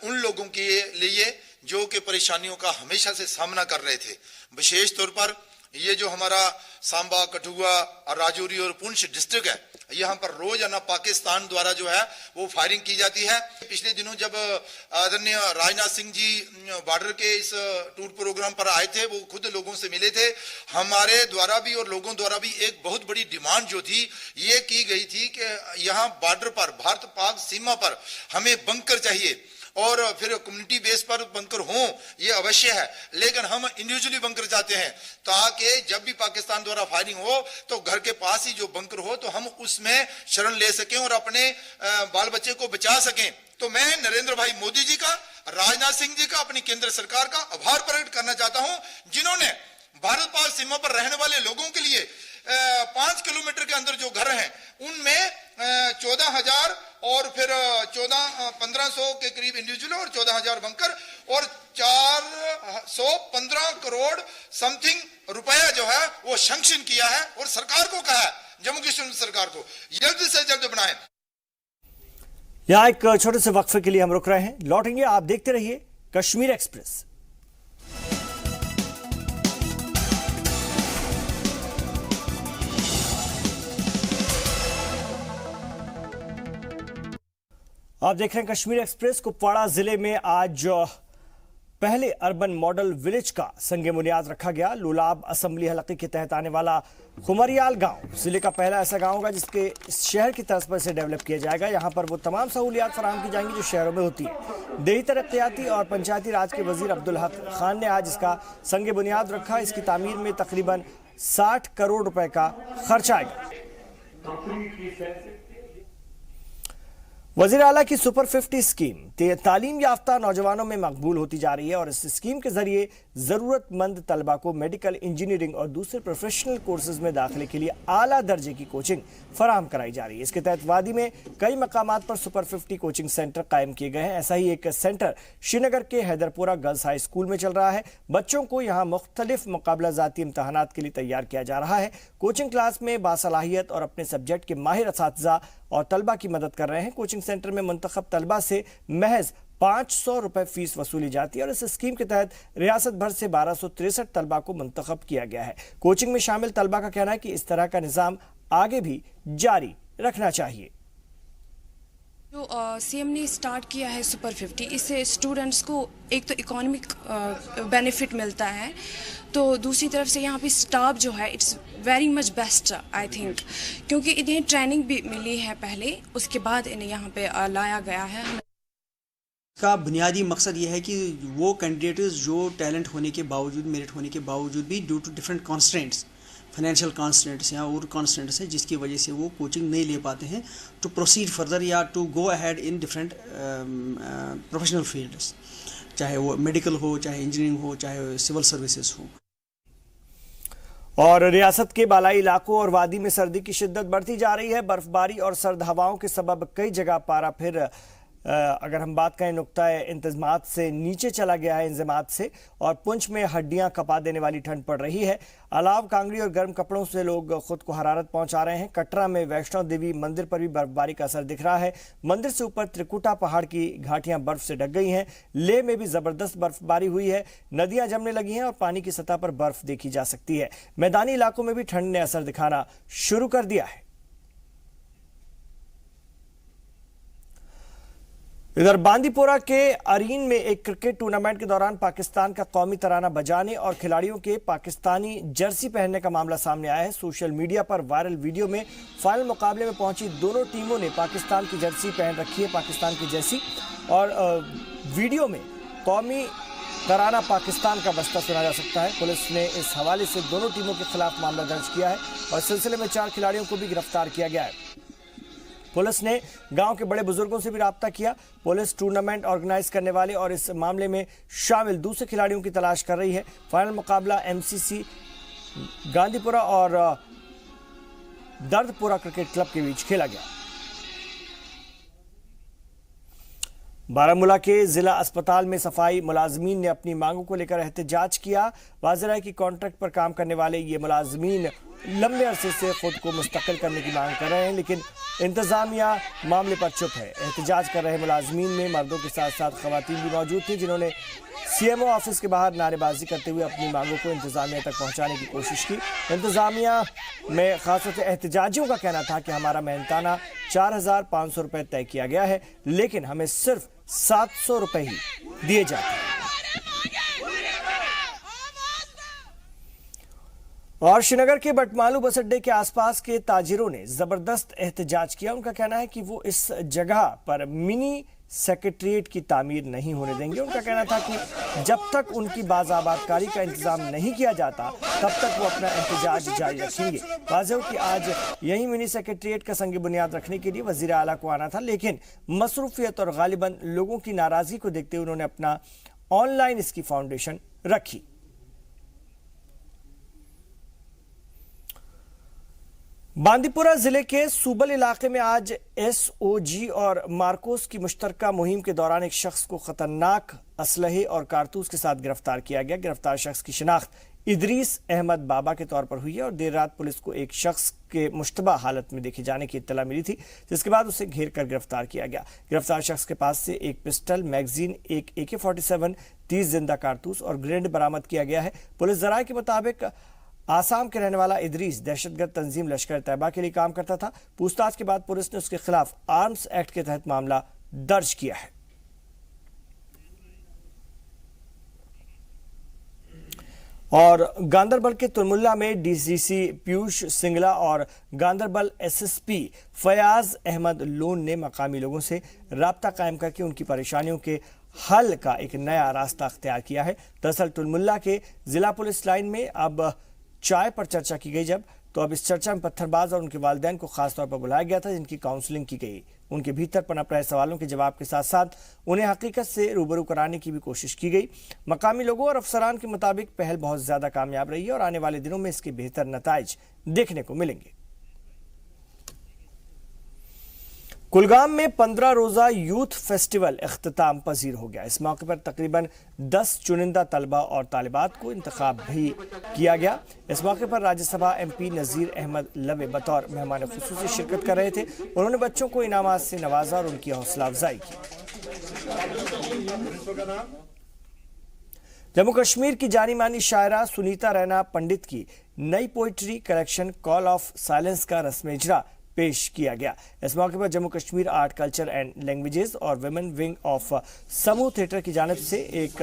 उन लोगों के लिए जो कि परेशानियों का हमेशा से सामना कर रहे थे, विशेष तौर पर ये जो हमारा सांबा, कठुआ और राजौरी और पुंछ डिस्ट्रिक्ट है, यहाँ पर रोजाना पाकिस्तान द्वारा जो है वो फायरिंग की जाती है। पिछले दिनों जब आदरणीय राजनाथ सिंह जी बॉर्डर के इस टूर प्रोग्राम पर आए थे, वो खुद लोगों से मिले थे। हमारे द्वारा भी और लोगों द्वारा भी एक बहुत बड़ी डिमांड जो थी ये की गई थी कि यहाँ बॉर्डर पर, भारत पाक सीमा पर हमें बंकर चाहिए और फिर कम्युनिटी बेस पर बंकर हो, ये अवश्य है, लेकिन हम इंडिविजुअली बंकर चाहते हैं ताकि जब भी पाकिस्तान द्वारा फायरिंग हो तो घर के पास ही जो बंकर हो तो हम उसमें शरण ले सकें और अपने बाल बच्चे को बचा सकें। तो मैं नरेंद्र भाई मोदी जी का, राजनाथ सिंह जी का, अपनी केंद्र सरकार का आभार प्रकट करना चाहता हूं, जिन्होंने भारत पाक सीमा पर रहने वाले लोगों के लिए 5 किलोमीटर के अंदर जो घर हैं उनमें 14,000 और फिर 1500 के करीब इंडिविजुअल और 14,000 बंकर और 415 करोड़ समथिंग रुपया जो है वो सैंक्शन किया है और सरकार को कहा है, जम्मू कश्मीर सरकार को जल्द से जल्द बनाए। यहाँ एक छोटे से वक्फे के लिए हम रुक रहे हैं, लौटेंगे। आप देखते रहिए कश्मीर एक्सप्रेस। आप देख रहे हैं कश्मीर एक्सप्रेस। कुपवाड़ा जिले में आज पहले अर्बन मॉडल विलेज का संगे बुनियाद रखा गया। लुलाब असेंबली हलके के तहत आने वाला खुमरियाल गांव जिले का पहला ऐसा गांव होगा जिसके शहर की तर्ज पर इसे डेवलप किया जाएगा। यहां पर वो तमाम सहूलियात फराहम की जाएंगी जो शहरों में होती है। देही तरक्याती और पंचायती राज के वजीर अब्दुल हक खान ने आज इसका संगे बुनियाद रखा। इसकी तामीर में तकरीबन 60 करोड़ रुपए का खर्च आएगा। वजीर आला की सुपर 50 स्कीम तालीम याफ्ता नौजवानों में मकबूल होती जा रही है और इस स्कीम के जरिए जरूरतमंद तलबा को मेडिकल, इंजीनियरिंग और दूसरे प्रोफेशनल कोर्सेज में दाखिले के लिए आला दर्जे की कोचिंग फराहम कराई जा रही है। इसके तहत वादी में कई मकामात पर सुपर 50 कोचिंग सेंटर कायम किए गए हैं। ऐसा ही एक सेंटर श्रीनगर के हैदरपुरा गर्ल्स हाई स्कूल में चल रहा है। बच्चों को यहाँ मुख्तलिफ मुकाबला जाती इम्तहानात के लिए तैयार किया जा रहा है। कोचिंग क्लास में बासलाहियत और अपने सब्जेक्ट के माहिर असातिज़ा और तलबा की मदद कर रहे हैं। कोचिंग सेंटर में मुंतखब तलबा से महज 500 रुपए फीस वसूली जाती है और इस स्कीम के तहत रियासत भर से 1263 तलबा को मुंतखब किया गया है। कोचिंग में शामिल तलबा का कहना है कि इस तरह का निज़ाम आगे भी जारी रखना चाहिए। जो सीएम ने स्टार्ट किया है सुपर 50, इससे स्टूडेंट्स को एक तो इकोनॉमिक बेनिफिट मिलता है, तो दूसरी तरफ से यहाँ पे स्टाफ जो है it's very much best I think, क्योंकि इन्हें ट्रेनिंग भी मिली है पहले, उसके बाद इन्हें यहाँ पे लाया गया है। का बुनियादी मकसद ये है कि वो कैंडिडेट्स जो टैलेंट होने के बावजूद, मेरिट होने के बावजूद भी due to different constants, financial constants या और कॉन्स्टेंट्स हैं जिसकी वजह से वो कोचिंग नहीं ले पाते हैं, टू प्रोसीड फर्दर या to go ahead in different professional fields, चाहे वो मेडिकल हो, चाहे इंजीनियरिंग हो, चाहे सिविल सर्विसेज हो। और रियासत के बालाई इलाकों और वादी में सर्दी की शिद्दत बढ़ती जा रही है। बर्फबारी और सर्द हवाओं के सबब कई जगह पारा फिर अगर हम बात करें नुक्ता इंतज़ामात से नीचे चला गया है इंजमात से, और पुंछ में हड्डियां कपा देने वाली ठंड पड़ रही है। अलाव, कांगड़ी और गर्म कपड़ों से लोग खुद को हरारत पहुंचा रहे हैं। कटरा में वैष्णो देवी मंदिर पर भी बर्फबारी का असर दिख रहा है। मंदिर से ऊपर त्रिकुटा पहाड़ की घाटियां बर्फ से ढक गई हैं। लेह में भी जबरदस्त बर्फबारी हुई है। नदियां जमने लगी हैं और पानी की सतह पर बर्फ देखी जा सकती है। मैदानी इलाकों में भी ठंड ने असर दिखाना शुरू कर दिया है। इधर बांदीपोरा के अरीन में एक क्रिकेट टूर्नामेंट के दौरान पाकिस्तान का कौमी तराना बजाने और खिलाड़ियों के पाकिस्तानी जर्सी पहनने का मामला सामने आया है। सोशल मीडिया पर वायरल वीडियो में फाइनल मुकाबले में पहुंची दोनों टीमों ने पाकिस्तान की जर्सी पहन रखी है, पाकिस्तान की जर्सी, और वीडियो में कौमी तराना पाकिस्तान का बजता सुना जा सकता है। पुलिस ने इस हवाले से दोनों टीमों के खिलाफ मामला दर्ज किया है और सिलसिले में 4 खिलाड़ियों को भी गिरफ्तार किया गया है। पुलिस ने गांव के बड़े बुजुर्गों से भी राब्ता किया। पुलिस टूर्नामेंट ऑर्गेनाइज करने वाले और इस मामले में शामिल दूसरे खिलाड़ियों की तलाश कर रही है। फाइनल मुकाबला एमसीसी गांधीपुरा और दर्दपुरा क्रिकेट क्लब के बीच खेला गया। बारामूला के जिला अस्पताल में सफाई मुलाजमीन ने अपनी मांगों को लेकर एहतजाज किया। वाज़ेह है कि कॉन्ट्रैक्ट पर काम करने वाले ये मुलाजमीन लंबे अरसे से खुद को मुस्तकिल करने की मांग कर रहे हैं, लेकिन इंतजामिया मामले पर चुप है। एहतजाज कर रहे मुलाजमीन में मर्दों के साथ साथ खवातीन भी मौजूद थी, जिन्होंने सीएमओ ऑफिस के बाहर नारेबाजी करते हुए अपनी मांगों को इंतजामिया तक पहुंचाने की कोशिश की। इंतजामिया में खासतौर से एहतजाजियों का कहना था कि हमारा मेहनताना 4500 रुपये तय किया गया है, लेकिन हमें सिर्फ 700 रुपये ही दिए जाते हैं। और श्रीनगर के बटमालू बस अड्डे के आसपास के ताजिरों ने जबरदस्त एहतजाज किया। उनका कहना है कि वो इस जगह पर मिनी सेक्रेटरीट की तामीर नहीं होने देंगे। उनका कहना था कि जब तक उनकी बाज़ाबातकारी का इंतजाम नहीं किया जाता तब तक वो अपना एहतजाज जारी रखेंगे। वाज़ेह कि आज यही मिनी सेक्रेटरीट का संग बुनियाद रखने के लिए वज़ीर आला को आना था, लेकिन मसरूफियत और गालिबन लोगों की नाराजगी को देखते हुए उन्होंने अपना ऑनलाइन इसकी फाउंडेशन रखी। बांदीपुरा जिले के सूबल इलाके में आज एसओजी और मार्कोस की मुश्तरका मुहिम के दौरान एक शख्स को खतरनाक असलहे और कारतूस के साथ गिरफ्तार किया गया। गिरफ्तार शख्स की शिनाख्त इदरीस अहमद बाबा के तौर पर हुई है और देर रात पुलिस को एक शख्स के मुश्तबा हालत में देखे जाने की इत्तला मिली थी, जिसके बाद उसे घेर कर गिरफ्तार किया गया। गिरफ्तार शख्स के पास से एक पिस्टल, मैगजीन, एक AK-47, 30 जिंदा कारतूस और ग्रेनेड बरामद किया गया है। पुलिस जराये के मुताबिक आसाम के रहने वाला इदरीस दहशतगर्द तंजीम लश्कर तैयबा के लिए काम करता था। पूछताछ के बाद पुलिस ने उसके खिलाफ आर्म्स एक्ट के तहत मामला दर्ज किया है। और गांदरबल के तुलमुल्ला में DCC पीयूष सिंगला और गांदरबल SSP फयाज अहमद लोन ने मकामी लोगों से राब्ता कायम करके उनकी परेशानियों के हल का एक नया रास्ता अख्तियार किया है। दरअसल तुलमुल्ला के जिला पुलिस लाइन में अब चाय पर चर्चा की गई तो अब इस चर्चा में पत्थरबाज और उनके वालिदैन को खास तौर पर बुलाया गया था, जिनकी काउंसलिंग की गई। उनके भीतर पनप रहे सवालों के जवाब के साथ साथ उन्हें हकीकत से रूबरू कराने की भी कोशिश की गई। मकामी लोगों और अफसरान के मुताबिक पहल बहुत ज्यादा कामयाब रही है और आने वाले दिनों में इसके बेहतर नताइज देखने को मिलेंगे। कुलगाम में 15 रोजा यूथ फेस्टिवल इख्तिताम पजीर हो गया। इस मौके पर तकरीबन 10 चुनिंदा तलबा और तालिबात को इंतखाब भी किया गया। इस मौके पर राज्यसभा MP नज़ीर अहमद लवे बतौर मेहमान खुसूसी शिरकत कर रहे थे। उन्होंने बच्चों को इनामात से नवाजा और उनकी हौसला अफजाई की। जम्मू कश्मीर की जानी मानी शायरा सुनीता रैना पंडित की नई poetry collection call of silence का रस्म इजरा पेश किया गया। इस मौके पर Jammu Kashmir art culture and languages और विमेन विंग ऑफ समूह थिएटर की जानिब से एक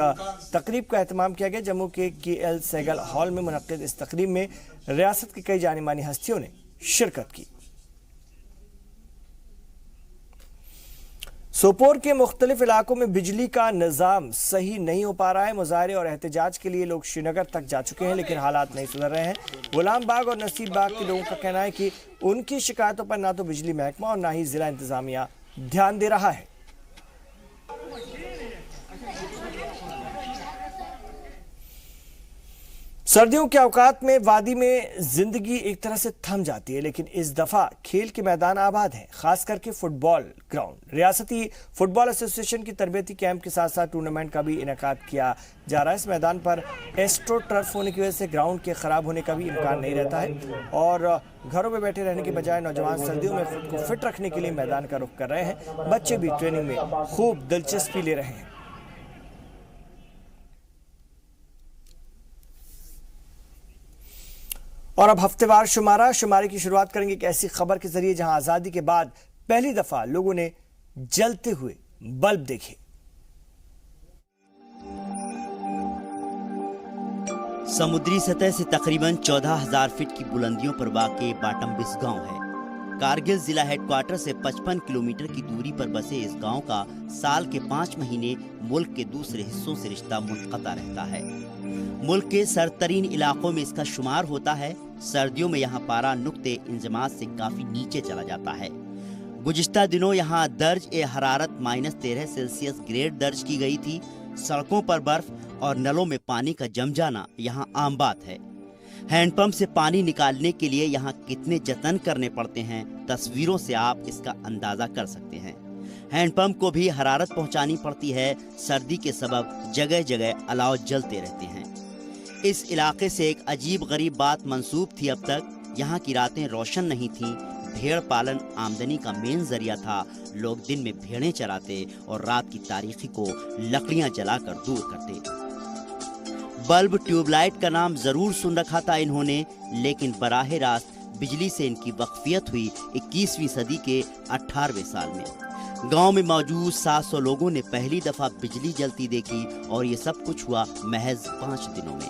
तकरीब का एहतमाम किया गया। जम्मू के KL सहगल हॉल में मुनक्किद इस तकरीब में रियासत की कई जानी मानी हस्तियों ने शिरकत की। सोपोर के मुख्तलिफ इलाकों में बिजली का निज़ाम सही नहीं हो पा रहा है। मुजाहरे और एहतजाज के लिए लोग श्रीनगर तक जा चुके हैं, लेकिन हालात नहीं सुधर रहे हैं। गुलाम बाग और नसीब बाग के लोगों का कहना है कि उनकी शिकायतों पर ना तो बिजली महकमा और ना ही जिला इंतजामिया ध्यान दे रहा है। सर्दियों के औकात में वादी में जिंदगी एक तरह से थम जाती है, लेकिन इस दफा खेल के मैदान आबाद हैं, खास करके फुटबॉल ग्राउंड। रियासती फुटबॉल एसोसिएशन की तरबियती कैंप के साथ साथ टूर्नामेंट का भी इनेकाद किया जा रहा है। इस मैदान पर एस्ट्रो टर्फ होने की वजह से ग्राउंड के खराब होने का भी इम्कान नहीं रहता है और घरों में बैठे रहने के बजाय नौजवान सर्दियों में खुद को फिट रखने के लिए मैदान का रुख कर रहे हैं। बच्चे भी ट्रेनिंग में खूब दिलचस्पी ले रहे हैं। और अब हफ्तेवार शुमारे की शुरुआत करेंगे एक ऐसी खबर के जरिए जहां आजादी के बाद पहली दफा लोगों ने जलते हुए बल्ब देखे। समुद्री सतह से तकरीबन 14,000 फीट की बुलंदियों पर वाक़ई बाटमबिस गांव है। कारगिल जिला हेडक्वार्टर से 55 किलोमीटर की दूरी पर बसे इस गांव का साल के 5 महीने मुल्क के दूसरे हिस्सों से रिश्ता मुनक़ता रहता है। मुल्क के सरतरीन इलाकों में इसका शुमार होता है। सर्दियों में यहाँ पारा नुक्ते इंजमात से काफी नीचे चला जाता है। गुज़िश्ता दिनों यहाँ दर्ज हरारत -13 सेल्सियस ग्रेड दर्ज की गई थी। सड़कों पर बर्फ और नलों में पानी का जम जाना यहाँ आम बात है। हैंडपंप से पानी निकालने के लिए यहाँ कितने जतन करने पड़ते हैं, तस्वीरों से आप इसका अंदाजा कर सकते हैं। हैंडपंप को भी हरारत पहुँचानी पड़ती है। सर्दी के सबब जगह जगह अलाव जलते रहते हैं। इस इलाके से एक अजीब गरीब बात मंसूब थी अब तक। यहाँ की रातें रोशन नहीं थीं। भेड़ पालन आमदनी का मेन जरिया था। लोग दिन में भेड़ें चराते और रात की तारीखी को लकड़ियाँ जलाकर दूर करते। बल्ब ट्यूबलाइट का नाम जरूर सुन रखा था इन्होंने, लेकिन बराह रास्त बिजली से इनकी वक्फियत हुई 21वीं सदी के 18वें साल में। गांव में मौजूद 700 लोगों ने पहली दफा बिजली जलती देखी और ये सब कुछ हुआ महज 5 दिनों में।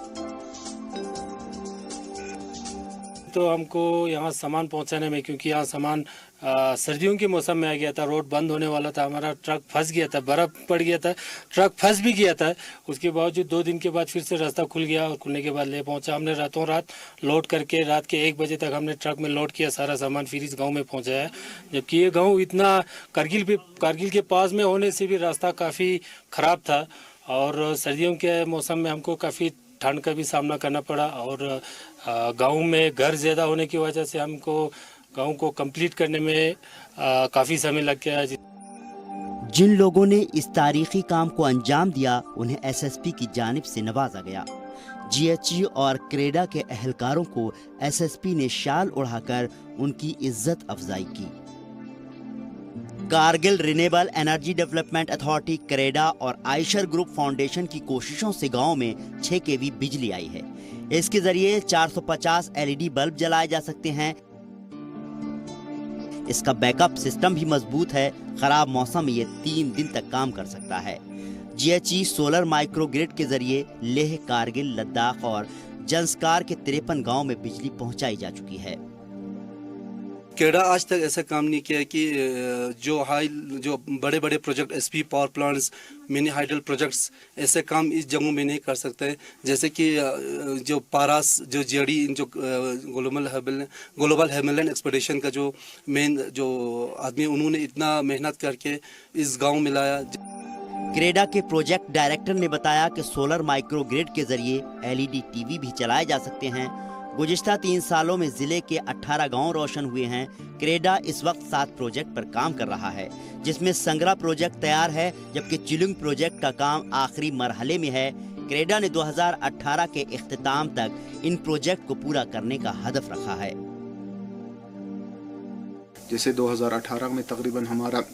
तो हमको यहाँ सामान पहुँचाने में, क्योंकि यहाँ सामान सर्दियों के मौसम में आ गया था, रोड बंद होने वाला था, हमारा ट्रक फंस गया था, बर्फ़ पड़ गया था, ट्रक फंस भी गया था। उसके बावजूद 2 दिन के बाद फिर से रास्ता खुल गया और खुलने के बाद ले पहुँचा। हमने रातों रात लोड करके रात के 1 बजे तक हमने ट्रक में लोड किया, सारा सामान फिर इस गाँव में पहुँचाया। जबकि ये गाँव इतना कारगिल के पास में होने से भी रास्ता काफ़ी ख़राब था और सर्दियों के मौसम में हमको काफ़ी ठंड का भी सामना करना पड़ा और गांव में घर ज़्यादा होने की वजह से हमको गांव को कंप्लीट करने में काफ़ी समय लग गया। जिन लोगों ने इस तारीखी काम को अंजाम दिया उन्हें SSP की जानिब से नवाजा गया। जीएचई और क्रेडा के अहलकारों को एसएसपी ने शाल उड़ाकर उनकी इज्जत अफजाई की। Kargil renewable energy development authority, CREDA और आयशर ग्रुप फाउंडेशन की कोशिशों से गांव में 6 केवी बिजली आई है। इसके जरिए 450 एलईडी बल्ब जलाए जा सकते हैं। इसका बैकअप सिस्टम भी मजबूत है। खराब मौसम में ये 3 दिन तक काम कर सकता है। जीएचई सोलर माइक्रोग्रिड के जरिए लेह, कारगिल, लद्दाख और जंस्कार के 53 गांव में बिजली पहुंचाई जा चुकी है। क्रेडा आज तक ऐसा काम नहीं किया कि जो बड़े बड़े project, SP power plants, mini hydel projects, ऐसे काम इस जगहों में नहीं कर सकते। जैसे कि जो पारास, जो जेडी, जो ग्लोबल हेमलैंड एक्सपेडिशन का जो मेन जो आदमी, उन्होंने इतना मेहनत करके इस गांव में लाया। क्रेडा के प्रोजेक्ट डायरेक्टर ने बताया कि सोलर माइक्रोग्रिड के जरिए एलईडी टीवी भी चलाए जा सकते हैं। गुज़िश्ता 3 सालों में जिले के 18 गांव रोशन हुए हैं। क्रेडा इस वक्त 7 प्रोजेक्ट पर काम कर रहा है, जिसमें संगरा प्रोजेक्ट तैयार है, जबकि चिलुंग प्रोजेक्ट का काम आखिरी मरहले में है। क्रेडा ने 2018 के इख्तिताम तक इन प्रोजेक्ट को पूरा करने का हदफ रखा है। जैसे 2018 में तकरीबन हमारा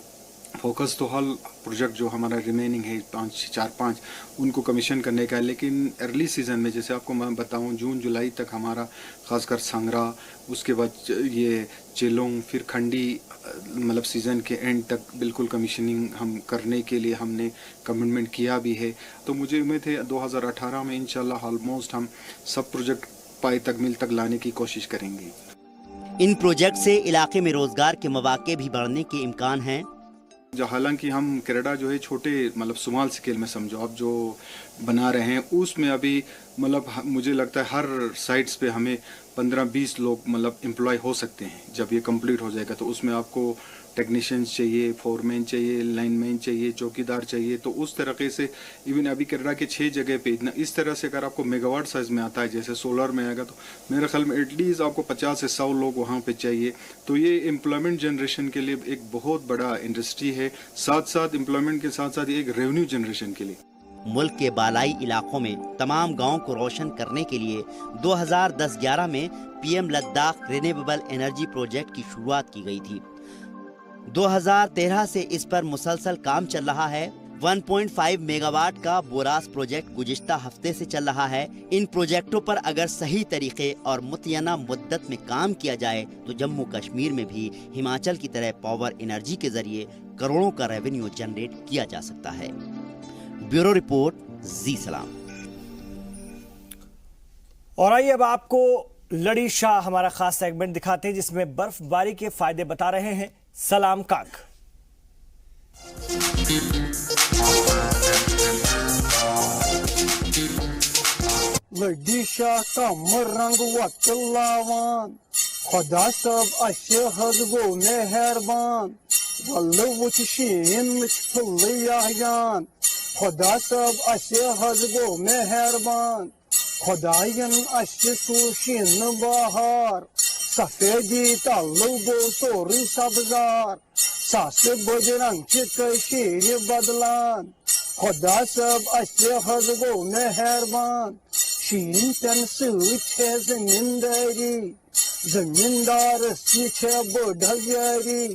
फोकस तो हल प्रोजेक्ट जो हमारा रिमेनिंग है 4-5 उनको कमीशन करने का है, लेकिन अर्ली सीज़न में जैसे आपको मैं बताऊं जून जुलाई तक हमारा खासकर संगरा, उसके बाद ये चिलोंग, फिर खंडी, मतलब सीज़न के एंड तक बिल्कुल कमीशनिंग हम करने के लिए हमने कमिटमेंट किया भी है। तो मुझे उम्मीद है 2018 में इंशाल्लाह ऑलमोस्ट हम सब प्रोजेक्ट पाए तक मिल तक लाने की कोशिश करेंगे। इन प्रोजेक्ट से इलाके में रोजगार के मौके भी बढ़ने के इम्कान हैं। हालांकि हम क्रेडा जो है छोटे मतलब स्मॉल स्केल में समझो आप जो बना रहे हैं, उसमें अभी मतलब मुझे लगता है हर साइट्स पे हमें 15-20 लोग मतलब एम्प्लॉय हो सकते हैं। जब ये कंप्लीट हो जाएगा तो उसमें आपको टेक्नीशियंस चाहिए, फोरमैन चाहिए, लाइनमैन चाहिए, चौकीदार चाहिए। तो उस तरीके से इवन अभी क्रेडा के 6 जगह पे इतना इस तरह से अगर आपको मेगावाट साइज में आता है, जैसे सोलर में आएगा, तो मेरे ख्याल में एटलीस्ट आपको 50 से 100 लोग वहाँ पे चाहिए। तो ये एम्प्लॉयमेंट जनरेशन के लिए एक बहुत बड़ा इंडस्ट्री है, साथ साथ एम्प्लॉयमेंट के साथ साथ एक रेवेन्यू जनरेशन के लिए। मुल्क के बालाई इलाकों में तमाम गाँव को रोशन करने के लिए 2010-11 में PM Ladakh renewable energy project की शुरुआत की गई थी। 2013 से इस पर मुसलसल काम चल रहा है। 1.5 मेगावाट का बोरास प्रोजेक्ट गुज़िश्ता हफ्ते से चल रहा है। इन प्रोजेक्टों पर अगर सही तरीके और मुतय्यना मुद्दत में काम किया जाए तो जम्मू कश्मीर में भी हिमाचल की तरह पावर एनर्जी के जरिए करोड़ों का रेवेन्यू जनरेट किया जा सकता है। ब्यूरो रिपोर्ट, जी सलाम। और आइए अब आपको लड़ी शाह हमारा खास सेगमेंट दिखाते हैं, जिसमें बर्फबारी के फायदे बता रहे हैं सलाम काक। लड़ी शाह का रंग वतलावान, खुदा सब अशे हद गो मेहरबान, वल्ल वुच शीन फुलियान, खुदा सब अशे हद गो मेहरबान, खुदायन अशे सूशीन बहार, सफेदी ताल्लु गो सोरी सब्जार, सास बजरंग कशीर बदलान, खुदा सब अशे हद गो मेहरबान, शीन तन से जमींदारी, जमींदार से बढ़ियारी,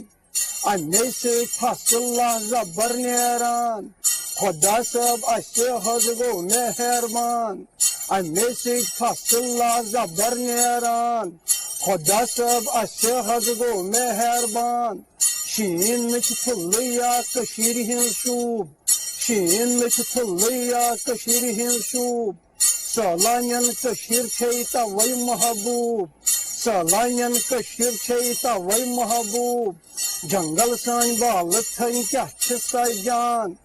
अन्य से फसला जबर नेरान, खुदा सब अशे हद गो मेहरबान, अन्य से फसला जबर नेरान, खुदा सब अशे हद गो मेहरबान, शीन फुलिया कशीर हिंद शूब, शीन फुलिया कशीर हिंद शूब, सलायन कशीर छे तवै महबूब, सलायन कशीर छे तवै महबूब, जंगल सान बाल थन क्या सजान,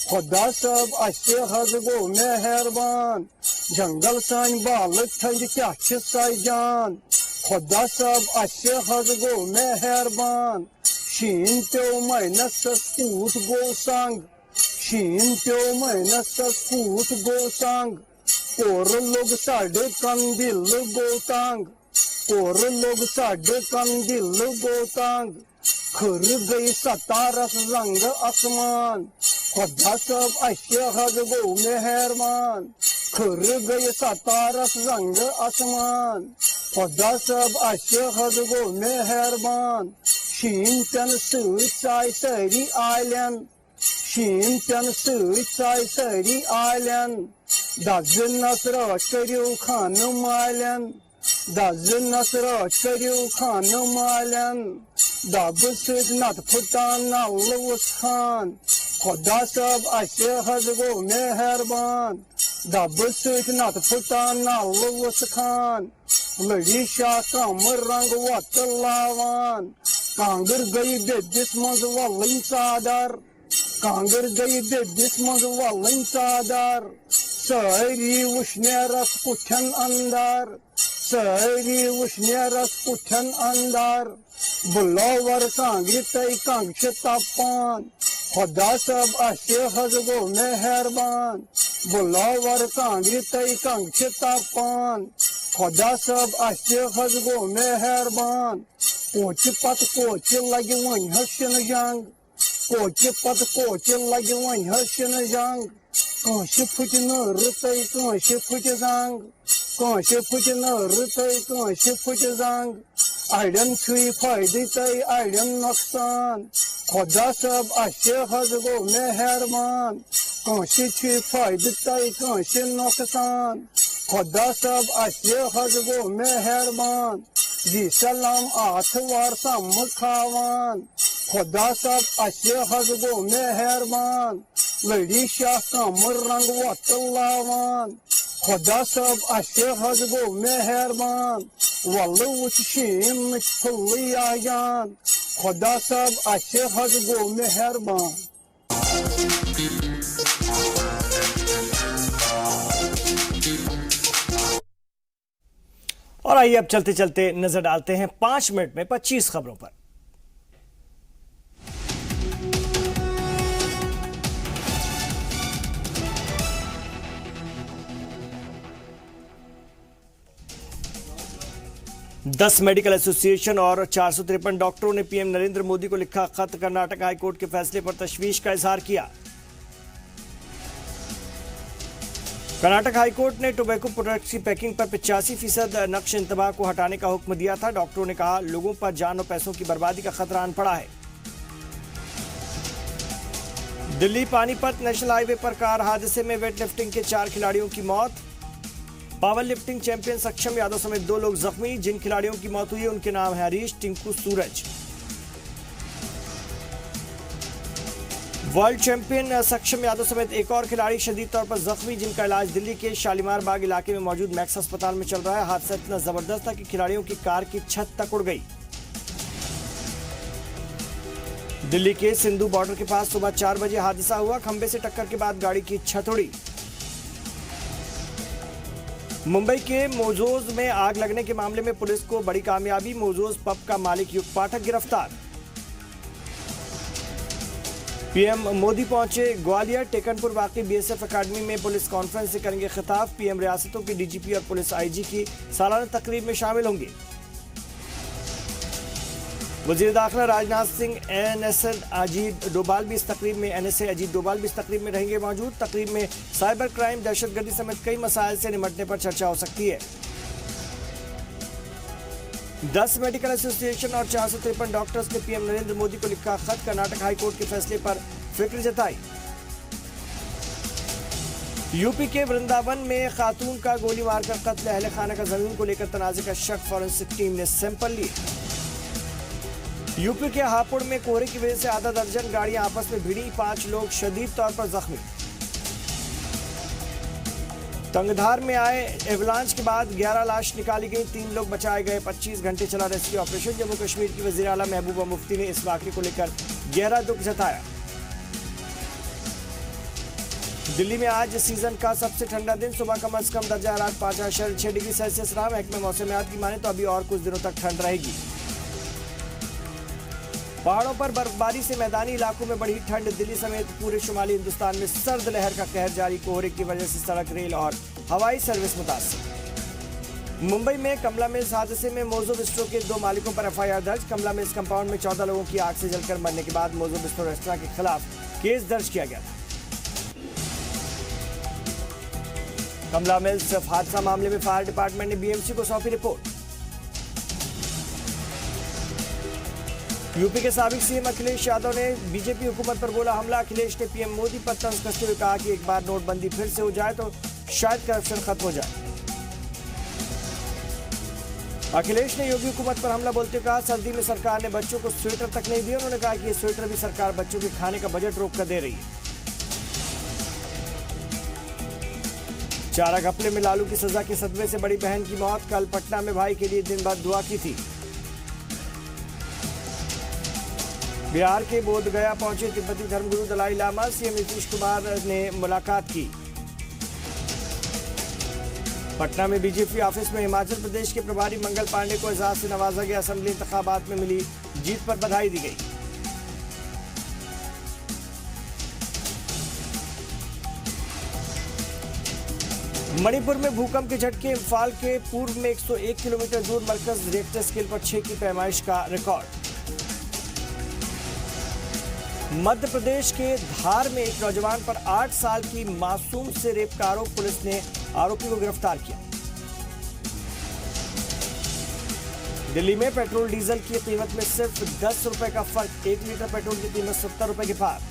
खुदा सब अशे हद गो मेहरबान, जंगल सान बाल थन क्या सजान, खुदा सब अशे हद गो मेहरबान, शीन प्यो माइनस कूट गो संग, शीन प्यो माइनस कूट गो संग, और लोग साढ़े कंदिल गो तंग, और लोग साढ़े कंदिल गो तंग, खर गई सतारस रंग आसमान खुदा सब अशहद गो मेहरबान खर गई सतारस रंग आसमान खुदा सब अशहद गो मेहरबान शीन तन साय सारी आलन शीन तन साय सारी आलन दजनस राज करियो खान मालन दजनस राज करियो खान मालन दब सत नत फुटान नल्लुस खान खुदा सब अशहद गो मेहरबान दब सत नत फुटान नल्लुस खान लड़ी शाह कमर रंग वत लावान कांगर गई बेदिस मज वलिन सादर कांगर गई बेदिस मज वलिन सादर सारी वुशनेरस कुठन अंदर सारी वुशनेरस कुठन अंदर बुलावर कांगरी तई कांगश तापान खुदा सब अशहद गो मेहरबान बुलावर कांगरी तई कांगश तापान खुदा सब अशहद गो मेहरबान कोच पत कोच लगे वन हसन जंग कोच पत कोच लगे वन हसन जंग काश फुट नर तई काश फुट जंग काश फुट नर तई काश फुट जंग अड़न छुई फायदे तई अड़न नुकसान खुदा सब अशहद गो मेहरबान काश छुई फायदे तई काश नुकसान खुदा सब अशहद गो मेहरबान जी सलाम आठवार सम खावान खुदा सब अशहद गो मेहरबान लड़ी शाह कमर रंग वत लावान खुदा सब अशहद गो मेहरबान वल्ल वुच शीन फुल्ली आयान खुदा सब अशहद गो मेहरबान। और आइए अब चलते चलते नजर डालते हैं 5 मिनट में 25 खबरों पर। दस मेडिकल एसोसिएशन और 453 डॉक्टरों ने पीएम नरेंद्र मोदी को लिखा खत कर्नाटक हाईकोर्ट के फैसले पर तशवीश का इजहार किया। कर्नाटक हाईकोर्ट ने टोबैको प्रोडक्ट्स की पैकिंग पर 85% नक्श इंतबाह को हटाने का हुक्म दिया था। डॉक्टरों ने कहा लोगों पर जान और पैसों की बर्बादी का खतरा आन पड़ा है। दिल्ली पानीपत नेशनल हाईवे पर कार हादसे में वेट लिफ्टिंग के 4 खिलाड़ियों की मौत। पावर लिफ्टिंग चैंपियन सक्षम यादव समेत 2 लोग जख्मी। जिन खिलाड़ियों की मौत हुई है उनके नाम है हरीश, टिंकू, सूरज। वर्ल्ड चैंपियन सक्षम यादव समेत एक और खिलाड़ी शदीद तौर पर जख्मी, जिनका इलाज दिल्ली के शालीमार बाग इलाके में मौजूद मैक्स अस्पताल में चल रहा है। हादसा इतना जबरदस्त था कि खिलाड़ियों की कार की छत तक उड़ गई। दिल्ली के सिंधु बॉर्डर के पास सुबह 4 बजे हादसा हुआ। खंबे से टक्कर के बाद गाड़ी की छत उड़ी। मुंबई के मोजोज में आग लगने के मामले में पुलिस को बड़ी कामयाबी। मोजोज पब का मालिक युग पाठक गिरफ्तार। पीएम मोदी पहुंचे ग्वालियर। टेकनपुर वाकई बीएसएफ अकादमी में पुलिस कॉन्फ्रेंस से करेंगे खिताब। पीएम रियासतों के डीजीपी और पुलिस आईजी की सालाना तकरीब में शामिल होंगे। वजीर दाखिला राजनाथ सिंह एनएसए अजीत डोभाल भी इस तकरीब में रहेंगे मौजूद। तकरीब में साइबर क्राइम, दहशतगर्दी समेत कई मसाइल से निपटने पर चर्चा हो सकती है। 10 मेडिकल एसोसिएशन और 453 डॉक्टर्स ने पीएम नरेंद्र मोदी को लिखा खत। कर्नाटक हाईकोर्ट के फैसले पर फिक्र जताई। यूपी के वृंदावन में खातून का गोली मारकर कत्ल, अहले खाना का जमीन को लेकर तनाजे का शक, फॉरेंसिक टीम ने सैंपल लिए। यूपी के हापुड़ में कोहरे की वजह से आधा दर्जन गाड़ियां आपस में भिड़ी, 5 लोग शदीद तौर पर जख्मी। तंगधार में आए एवलांच के बाद 11 लाश निकाली गई, 3 लोग बचाए गए। 25 घंटे चला रेस्क्यू ऑपरेशन। जम्मू कश्मीर की वजीर आला महबूबा मुफ्ती ने इस वाकये को लेकर गहरा दुख जताया। दिल्ली में आज सीजन का सबसे ठंडा दिन। सुबह कम से कम दर्जा हरारत 5.6 डिग्री सेल्सियस रहा। महकमे मौसमियात की माने तो अभी और कुछ दिनों तक ठंड रहेगी। पहाड़ों पर बर्फबारी से मैदानी इलाकों में बढ़ी ठंड। दिल्ली समेत पूरे शुमाली हिंदुस्तान में सर्द लहर का कहर जारी। कोहरे की वजह से सड़क, रेल और हवाई सर्विस मुतासिर। मुंबई में कमला मिल्स हादसे में मोजो बिस्ट्रो के 2 मालिकों पर एफआईआर दर्ज। कमला मिल्स कंपाउंड में 14 लोगों की आग से जलकर मरने के बाद मोजो बिस्ट्रो रेस्टोरेंट के खिलाफ केस दर्ज किया गया था। कमला मिल्स हादसा मामले में फायर डिपार्टमेंट ने बीएमसी को सौंपी रिपोर्ट। यूपी के साबिक सीएम अखिलेश यादव ने बीजेपी हुकूमत पर बोला हमला। अखिलेश ने पीएम मोदी पर तंज कसते हुए कहा कि एक बार नोटबंदी फिर से हो जाए तो शायद करप्शन खत्म हो जाए। अखिलेश ने योगी हुकूमत पर हमला बोलते कहा सर्दी में सरकार ने बच्चों को स्वेटर तक नहीं दिया। उन्होंने कहा कि ये स्वेटर भी सरकार बच्चों के खाने का बजट रोक कर दे रही है। चारा घपले में लालू की सजा के सदमे से बड़ी बहन की मौत। कल पटना में भाई के लिए दिन भर दुआ की थी। बिहार के बोधगया पहुंचे तिब्बती धर्मगुरु दलाई लामा। सीएम नीतीश कुमार ने मुलाकात की। पटना में बीजेपी ऑफिस में हिमाचल प्रदेश के प्रभारी मंगल पांडे को एजाज से नवाजा गया। असेंबली इंतखाबात में मिली जीत पर बधाई दी गई। मणिपुर में भूकंप के झटके। इम्फाल के पूर्व में 101 किलोमीटर दूर मरकज रिक्टर स्केल पर 6 की पैमाइश का रिकॉर्ड। मध्य प्रदेश के धार में एक नौजवान पर 8 साल की मासूम से रेप का आरोप। पुलिस ने आरोपी को गिरफ्तार किया। दिल्ली में पेट्रोल डीजल की कीमत में सिर्फ 10 रुपए का फर्क। 1 लीटर पेट्रोल की कीमत 70 रुपए के पार।